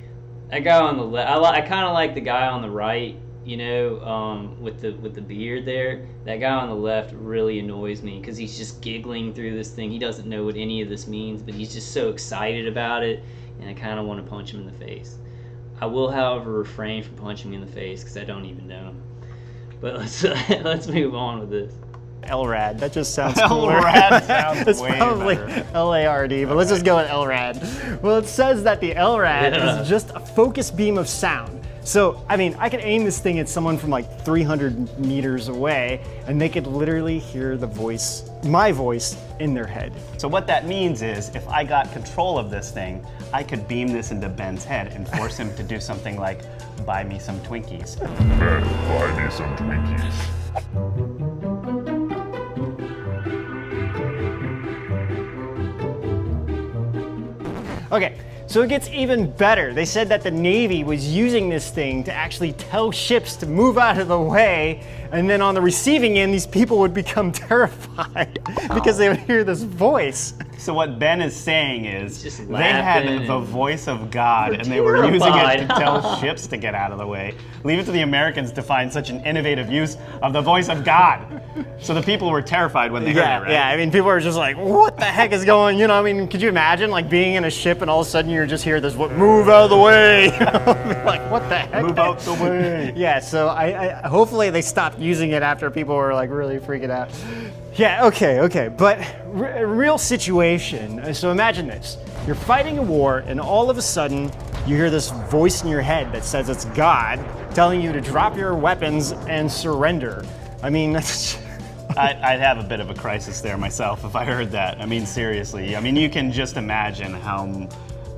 That guy on the left, I kind of like the guy on the right, you know, with the beard there. That guy on the left really annoys me because he's just giggling through this thing. He doesn't know what any of this means, but he's just so excited about it, and I kind of want to punch him in the face. I will, however, refrain from punching him in the face because I don't even know him. But let's move on with this. LRAD. That just sounds cooler. LRAD sounds it's way probably better. LARD, but let's just go with LRAD. Well, it says that the LRAD is just a focus beam of sound. So, I mean, I could aim this thing at someone from like 300 meters away, and they could literally hear the voice, my voice, in their head. So what that means is, if I got control of this thing, I could beam this into Ben's head and force him to do something like, buy me some Twinkies. Ben, buy me some Twinkies. Okay, so it gets even better. They said that the Navy was using this thing to actually tell ships to move out of the way, and then on the receiving end, these people would become terrified because they would hear this voice. So what Ben is saying is, just they had laughing the voice of God, and they were using it to tell ships to get out of the way. Leave it to the Americans to find such an innovative use of the voice of God. So the people were terrified when they heard it, right? Yeah, I mean, people are just like, what the heck is going, you know, I mean, could you imagine, like, being in a ship and all of a sudden you're just hear this, move out of the way, like, what the heck? Move out the way. Yeah, so I hopefully they stopped using it after people were, like, really freaking out. Yeah, okay, but real situation. So imagine this. You're fighting a war, and all of a sudden, you hear this voice in your head that says it's God telling you to drop your weapons and surrender. I mean, that's... I'd have a bit of a crisis there myself if I heard that. I mean, seriously. I mean, you can just imagine how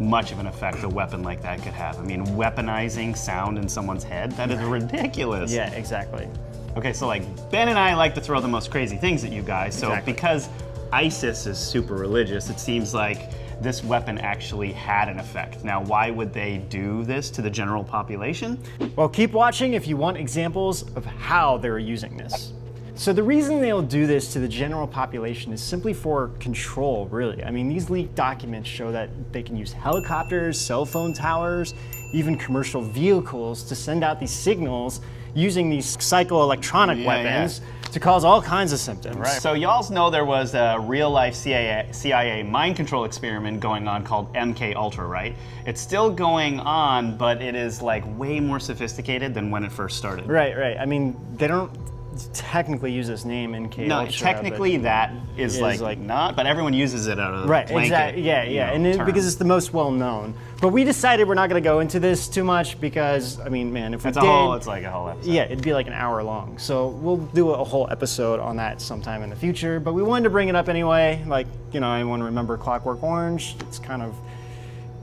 much of an effect a weapon like that could have. I mean, weaponizing sound in someone's head, that is ridiculous. Yeah, exactly. Okay, so like Ben and I like to throw the most crazy things at you guys. So because ISIS is super religious, it seems like this weapon actually had an effect. Now, why would they do this to the general population? Well, keep watching if you want examples of how they were using this. So the reason they'll do this to the general population is simply for control, really. I mean, these leaked documents show that they can use helicopters, cell phone towers, even commercial vehicles to send out these signals using these psychoelectronic weapons to cause all kinds of symptoms. Right. So y'all know there was a real-life CIA mind control experiment going on called MK Ultra, right? It's still going on, but it is like way more sophisticated than when it first started. Right. I mean, they don't technically use this name MK Ultra. No, technically that is like not, but everyone uses it out of the blanket. Exactly. Yeah, and because it's the most well known. But we decided we're not going to go into this too much because, I mean, man, if we did, it's like a whole episode. Yeah, it'd be like an hour long. So we'll do a whole episode on that sometime in the future. But we wanted to bring it up anyway. Like, you know, anyone remember Clockwork Orange? It's kind of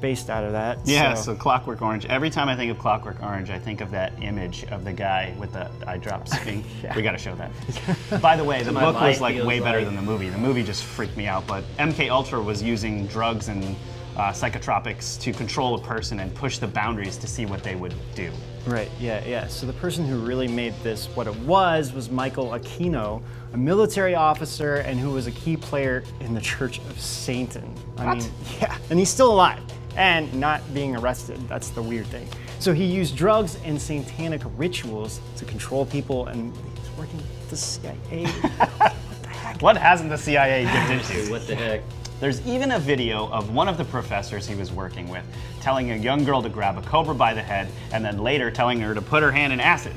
based out of that. Yeah, so Clockwork Orange. Every time I think of Clockwork Orange, I think of that image of the guy with the eye drops thing. We got to show that. By the way, the book was like way better than the movie. The movie just freaked me out, but MK Ultra was using drugs and psychotropics to control a person and push the boundaries to see what they would do. Right, yeah. So the person who really made this what it was Michael Aquino, a military officer and who was a key player in the Church of Satan. I mean, yeah, and he's still alive and not being arrested. That's the weird thing. So he used drugs and satanic rituals to control people, and he's working with the CIA. What the heck? What hasn't the CIA dipped into? What the heck? There's even a video of one of the professors he was working with telling a young girl to grab a cobra by the head and then later telling her to put her hand in acid.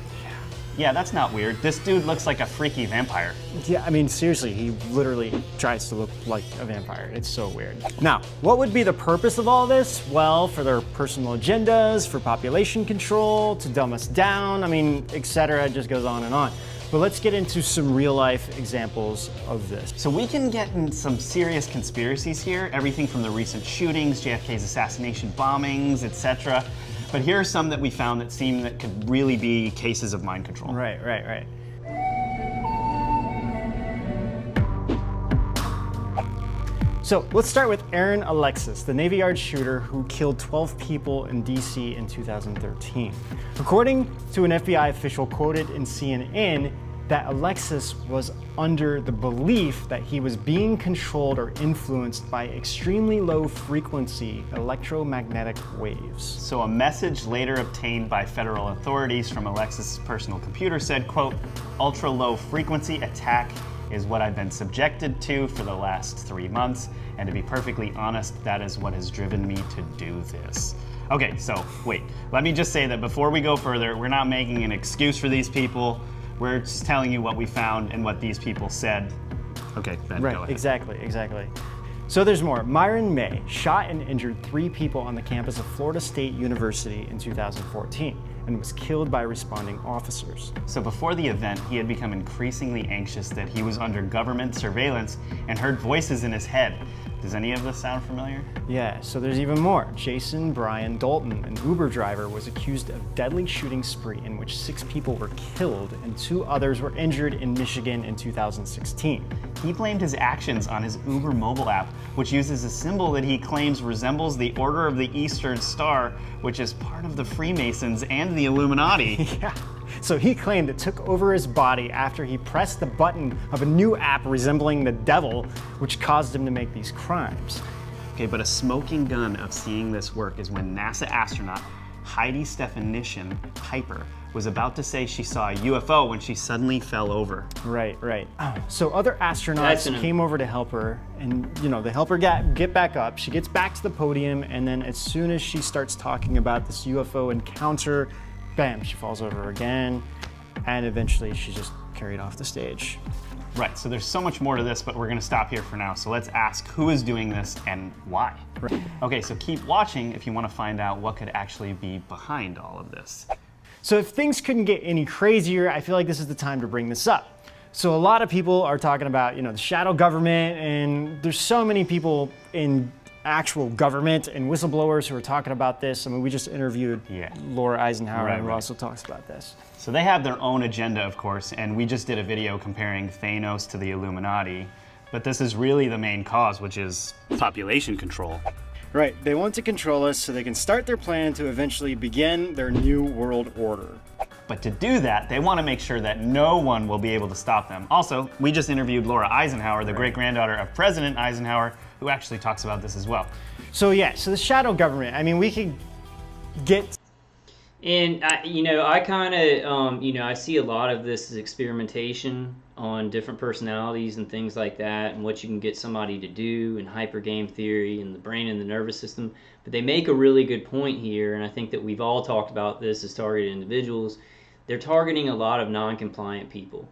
Yeah, that's not weird. This dude looks like a freaky vampire. Yeah, I mean, seriously, he literally tries to look like a vampire. It's so weird. Now, what would be the purpose of all this? Well, for their personal agendas, for population control, to dumb us down, I mean, etc. It just goes on and on. But let's get into some real-life examples of this. So we can get in some serious conspiracies here, everything from the recent shootings, JFK's assassination bombings, etc. But here are some that we found that seem that could really be cases of mind control. Right. So let's start with Aaron Alexis, the Navy Yard shooter who killed 12 people in DC in 2013. According to an FBI official quoted in CNN, that Alexis was under the belief that he was being controlled or influenced by extremely low frequency electromagnetic waves. So a message later obtained by federal authorities from Alexis' personal computer said, quote, ultra low frequency attack is what I've been subjected to for the last 3 months, and to be perfectly honest, that is what has driven me to do this. Okay, so wait, let me just say that before we go further, we're not making an excuse for these people. We're just telling you what we found and what these people said. Okay, Ben, go ahead. Exactly. So there's more. Myron May shot and injured 3 people on the campus of Florida State University in 2014. and was killed by responding officers. So before the event, he had become increasingly anxious that he was under government surveillance and heard voices in his head. Does any of this sound familiar? Yeah, so there's even more. Jason Brian Dalton, an Uber driver, was accused of deadly shooting spree in which 6 people were killed and 2 others were injured in Michigan in 2016. He blamed his actions on his Uber mobile app, which uses a symbol that he claims resembles the Order of the Eastern Star, which is part of the Freemasons and the Illuminati. Yeah. So he claimed it took over his body after he pressed the button of a new app resembling the devil, which caused him to make these crimes. Okay, but a smoking gun of seeing this work is when NASA astronaut Heidi Stephanician Piper was about to say she saw a UFO when she suddenly fell over. Right. So other astronauts came over to help her, and they help her get back up. She gets back to the podium, and then as soon as she starts talking about this UFO encounter, bam, she falls over again, and eventually she's just carried off the stage. Right, so there's so much more to this, but we're gonna stop here for now. So let's ask who is doing this and why. Right. Okay, so keep watching if you wanna find out what could actually be behind all of this. So if things couldn't get any crazier, I feel like this is the time to bring this up. So a lot of people are talking about, the shadow government, and there's so many people in actual government and whistleblowers who are talking about this. I mean, we just interviewed Laura Eisenhower, who also talks about this. So they have their own agenda, of course, and we just did a video comparing Thanos to the Illuminati, but this is really the main cause, which is population control. Right, they want to control us so they can start their plan to eventually begin their new world order. But to do that, they want to make sure that no one will be able to stop them. Also, we just interviewed Laura Eisenhower, the great-granddaughter of President Eisenhower, who actually talks about this as well. So yeah, so the shadow government, I mean, we could get... And, I kind of, I see a lot of this as experimentation on different personalities and things like that, and what you can get somebody to do, and hyper game theory, and the brain and the nervous system. But they make a really good point here, and I think that we've all talked about this as targeted individuals. They're targeting a lot of non-compliant people.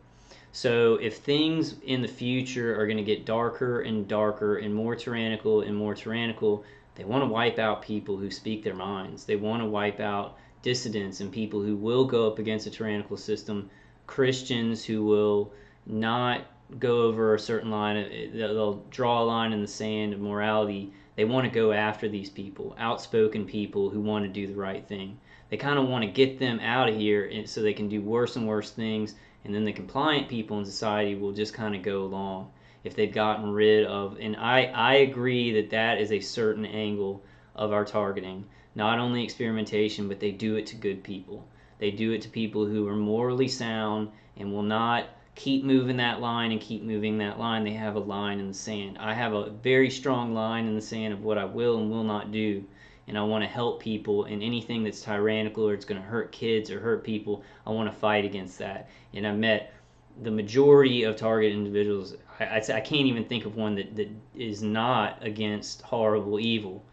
So if things in the future are going to get darker and darker and more tyrannical, they want to wipe out people who speak their minds. They want to wipe out dissidents and people who will go up against a tyrannical system, Christians who will not go over a certain line, they'll draw a line in the sand of morality. They want to go after these people, outspoken people who want to do the right thing. They kind of want to get them out of here so they can do worse and worse things, and then the compliant people in society will just kind of go along if they've gotten rid of, and I agree that that is a certain angle of our targeting. Not only experimentation, but they do it to good people. They do it to people who are morally sound and will not keep moving that line and keep moving that line. They have a line in the sand. I have a very strong line in the sand of what I will and will not do. And I want to help people, and anything that's tyrannical or it's going to hurt kids or hurt people, I want to fight against that. And I've met the majority of targeted individuals. I can't even think of one that is not against horrible evil.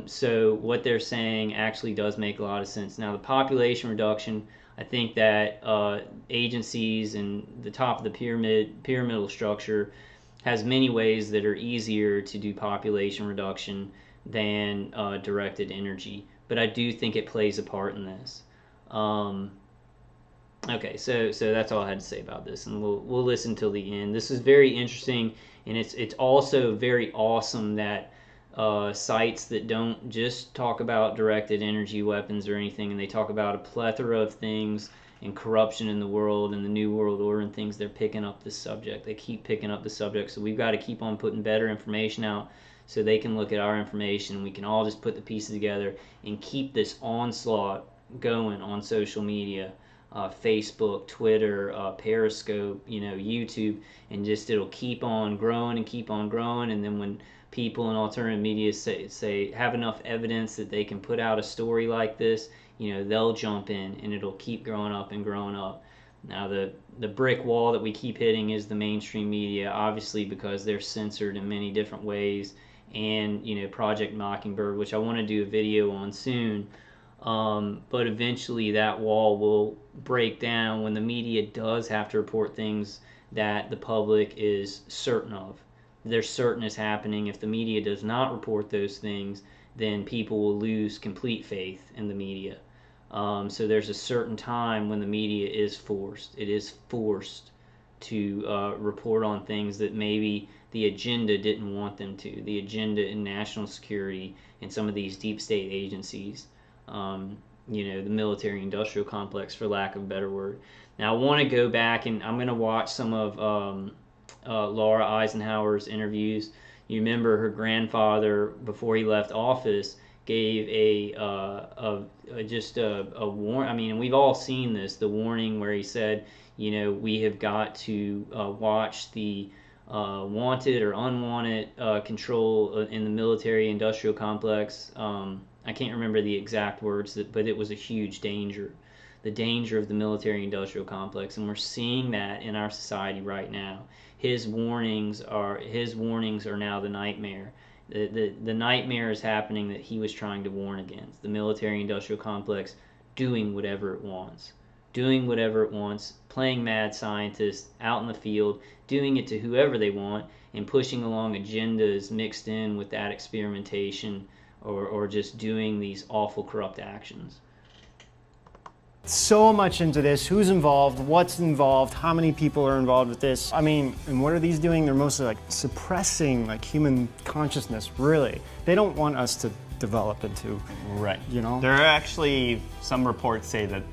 So what they're saying actually does make a lot of sense. Now, the population reduction, I think that agencies and the top of the pyramidal structure has many ways that are easier to do population reduction than directed energy. But I do think it plays a part in this. Okay, so that's all I had to say about this, and we'll listen till the end. This is very interesting, and it's also very awesome that sites that don't just talk about directed energy weapons or anything, and they talk about a plethora of things and corruption in the world and the New World Order and things, they're picking up this subject. They keep picking up the subject, so we've got to keep on putting better information out so they can look at our information, and we can all just put the pieces together and keep this onslaught going on social media. Facebook, Twitter, Periscope, YouTube, and just it'll keep on growing and keep on growing. And then when people in alternative media say have enough evidence that they can put out a story like this, they'll jump in, and it'll keep growing up and growing up. Now the brick wall that we keep hitting is the mainstream media, obviously, because they're censored in many different ways, and Project Mockingbird, which I want to do a video on soon. But eventually that wall will break down when the media does have to report things that the public is certain of. They're certain is happening. If the media does not report those things, then people will lose complete faith in the media. So there's a certain time when the media is forced. It is forced to report on things that maybe the agenda didn't want them to. The agenda in national security and some of these deep state agencies, you know, the military-industrial complex, for lack of a better word. Now, I want to go back, and I'm going to watch some of Laura Eisenhower's interviews. You remember her grandfather, before he left office, gave a warning. I mean, and we've all seen this, the warning where he said, you know, we have got to watch the wanted or unwanted control in the military-industrial complex. I can't remember the exact words, but it was a huge danger. The danger of the military-industrial complex, and we're seeing that in our society right now. His warnings are now the nightmare. The nightmare is happening that he was trying to warn against. The military-industrial complex doing whatever it wants. Doing whatever it wants, playing mad scientist out in the field, doing it to whoever they want, and pushing along agendas mixed in with that experimentation, or just doing these awful corrupt actions. So much into this, who's involved, what's involved, how many people are involved with this. I mean, and what are these doing? They're mostly like suppressing like human consciousness, really. They don't want us to develop into, right, you know? There are actually, some reports say that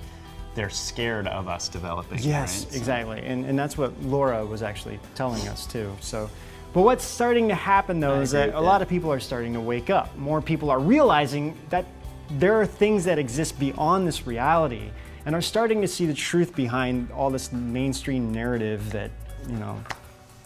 they're scared of us developing. Yes, right? exactly, and that's what Laura was actually telling us too. So, but what's starting to happen though is that a lot of people are starting to wake up. More people are realizing that there are things that exist beyond this reality, and are starting to see the truth behind all this mainstream narrative that, you know,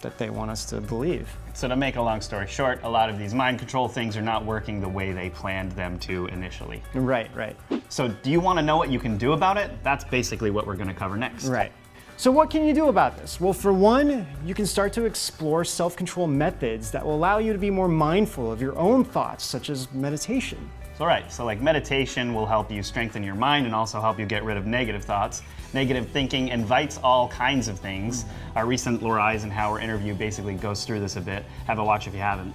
that they want us to believe. So to make a long story short, a lot of these mind control things are not working the way they planned them to initially. Right, right. So do you want to know what you can do about it? That's basically what we're going to cover next. Right. So what can you do about this? Well, for one, you can start to explore self-control methods that will allow you to be more mindful of your own thoughts, such as meditation. So right, so like meditation will help you strengthen your mind and also help you get rid of negative thoughts. Negative thinking invites all kinds of things. Our recent Laura Eisenhower interview basically goes through this a bit. Have a watch if you haven't.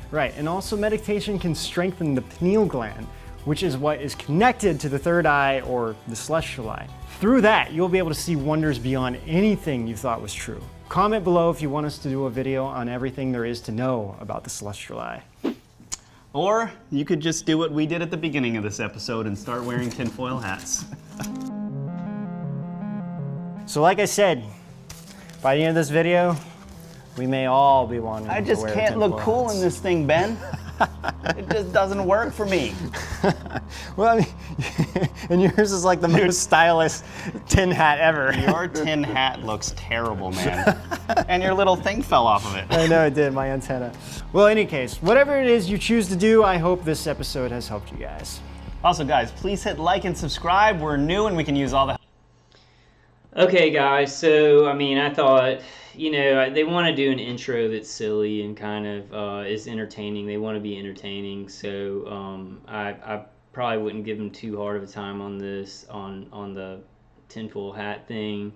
Right, and also meditation can strengthen the pineal gland, which is what is connected to the third eye or the celestial eye. Through that, you'll be able to see wonders beyond anything you thought was true. Comment below if you want us to do a video on everything there is to know about the celestial eye. Or you could just do what we did at the beginning of this episode and start wearing tinfoil hats. So like I said, by the end of this video, we may all be wanting to wear I just can't look cool in this thing, Ben. It just doesn't work for me. Well, I mean, and yours is like the most stylish tin hat ever. Your tin hat looks terrible, man. And your little thing fell off of it. I know it did, my antenna. Well, in any case, whatever it is you choose to do, I hope this episode has helped you guys. Also, guys, please hit like and subscribe. We're new and we can use all the... Okay, guys, so, I mean, I thought, you know, they want to do an intro that's silly and kind of is entertaining. They want to be entertaining, so I probably wouldn't give them too hard of a time on this, on the tinfoil hat thing.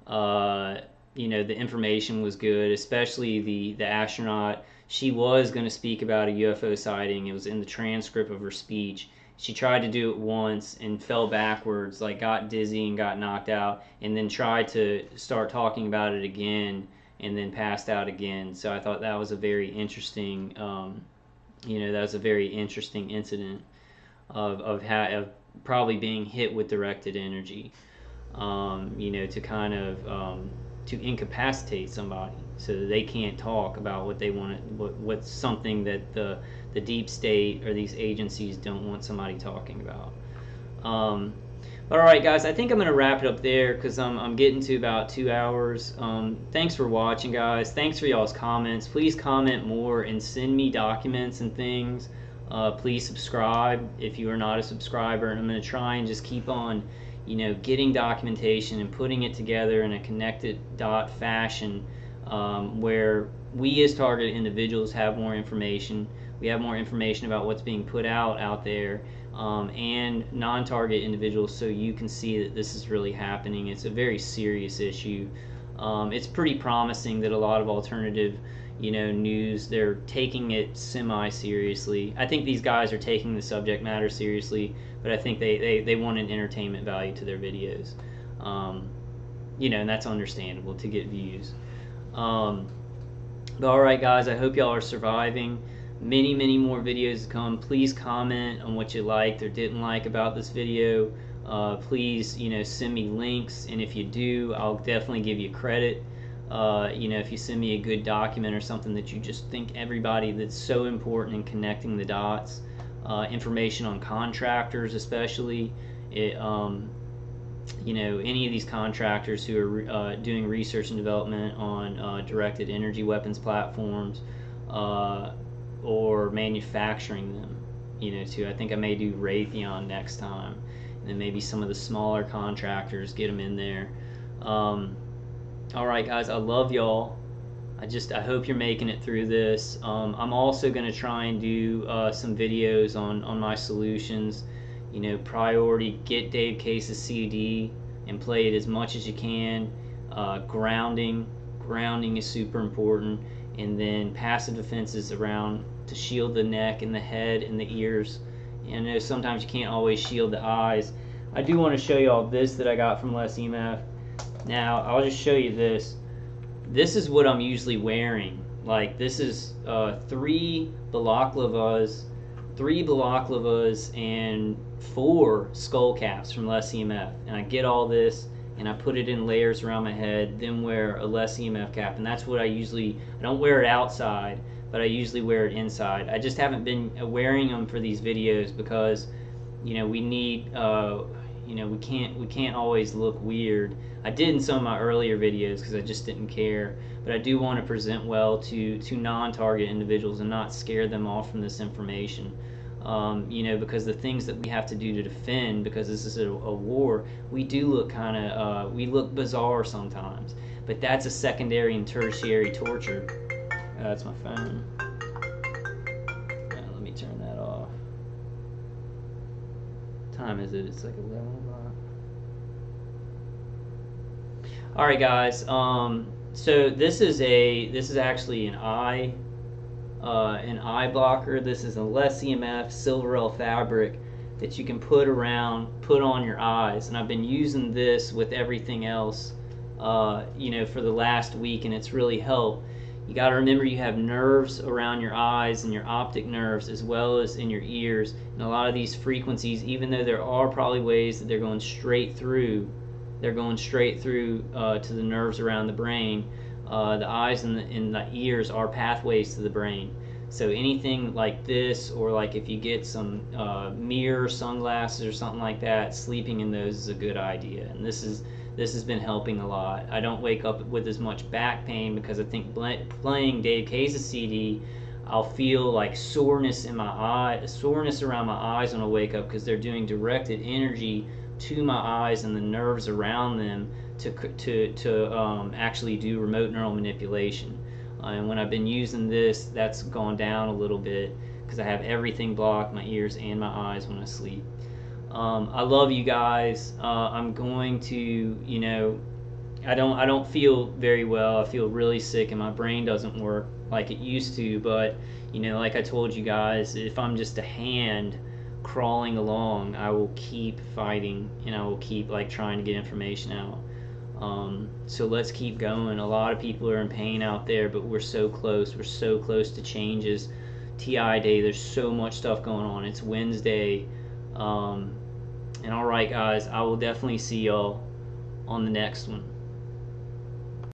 You know, the information was good, especially the astronaut. She was going to speak about a UFO sighting. It was in the transcript of her speech. She tried to do it once and fell backwards, like got dizzy and got knocked out, and then tried to start talking about it again and then passed out again. So I thought that was a very interesting, you know, that was a very interesting incident of probably being hit with directed energy, you know, to kind of to incapacitate somebody so that they can't talk about what they want, what's something that the deep state or these agencies don't want somebody talking about. But all right, guys, I think I'm going to wrap it up there because I'm getting to about 2 hours. Thanks for watching, guys. Thanks for y'all's comments. Please comment more and send me documents and things. Please subscribe if you are not a subscriber. And I'm going to try and just keep on, you know, getting documentation and putting it together in a connected dot fashion where we as targeted individuals have more information. We have more information about what's being put out there, and non-target individuals, so you can see that this is really happening. It's a very serious issue. It's pretty promising that a lot of alternative, news. They're taking it semi-seriously. I think these guys are taking the subject matter seriously, but I think they want an entertainment value to their videos. And that's understandable to get views. But alright guys, I hope y'all are surviving. Many more videos to come. Please comment on what you liked or didn't like about this video. Please, send me links, and if you do, I'll definitely give you credit. If you send me a good document or something that you just think everybody that's so important in connecting the dots, information on contractors especially, any of these contractors who are doing research and development on directed energy weapons platforms, or manufacturing them, too. I think I may do Raytheon next time, and then maybe some of the smaller contractors, get them in there. Alright guys, I love y'all. I hope you're making it through this. I'm also going to try and do some videos on my solutions. Priority, get Dave Case's CD and play it as much as you can. Grounding is super important, and then passive defenses around to shield the neck and the head and the ears. I know sometimes you can't always shield the eyes. I do want to show you all this that I got from Les EMF. Now I'll just show you this. This is what I'm usually wearing. Like, this is 3 balaclavas and 4 skull caps from Les EMF, and I get all this and I put it in layers around my head, then wear a Les EMF cap, and that's what I don't wear it outside, but I usually wear it inside. I just haven't been wearing them for these videos because we need we can't always look weird. I did in some of my earlier videos because I just didn't care, but I do want to present well to non-target individuals and not scare them off from this information. Because the things that we have to do to defend, because this is a war, we do look we look bizarre sometimes, but that's a secondary and tertiary torture. That's my phone. Let me turn that off. What time is it? It's like 11 o'clock. Alright guys, so this is actually an eye blocker. This is a Les EMF Silverell fabric that you can put on your eyes, and I've been using this with everything else for the last week, and it's really helped. You got to remember you have nerves around your eyes and your optic nerves as well as in your ears, and a lot of these frequencies, even though there are probably ways that they're going straight through to the nerves around the brain, the eyes and the ears are pathways to the brain. So anything like this, or like if you get some mirror sunglasses or something like that, sleeping in those is a good idea, and this has been helping a lot. I don't wake up with as much back pain because I think playing Dave Case's CD, I'll feel like soreness in my eye, soreness around my eyes when I wake up, because they're doing directed energy to my eyes and the nerves around them to actually do remote neural manipulation. And when I've been using this, that's gone down a little bit because I have everything blocked, my ears and my eyes, when I sleep. I love you guys. I'm going to, I don't feel very well. I feel really sick and my brain doesn't work like it used to, but like I told you guys, if I'm just a hand crawling along, I will keep fighting and I will keep trying to get information out. So let's keep going. A lot of people are in pain out there, but we're so close. We're so close to changes. TI Day, there's so much stuff going on. It's Wednesday. And alright guys, I will definitely see y'all on the next one.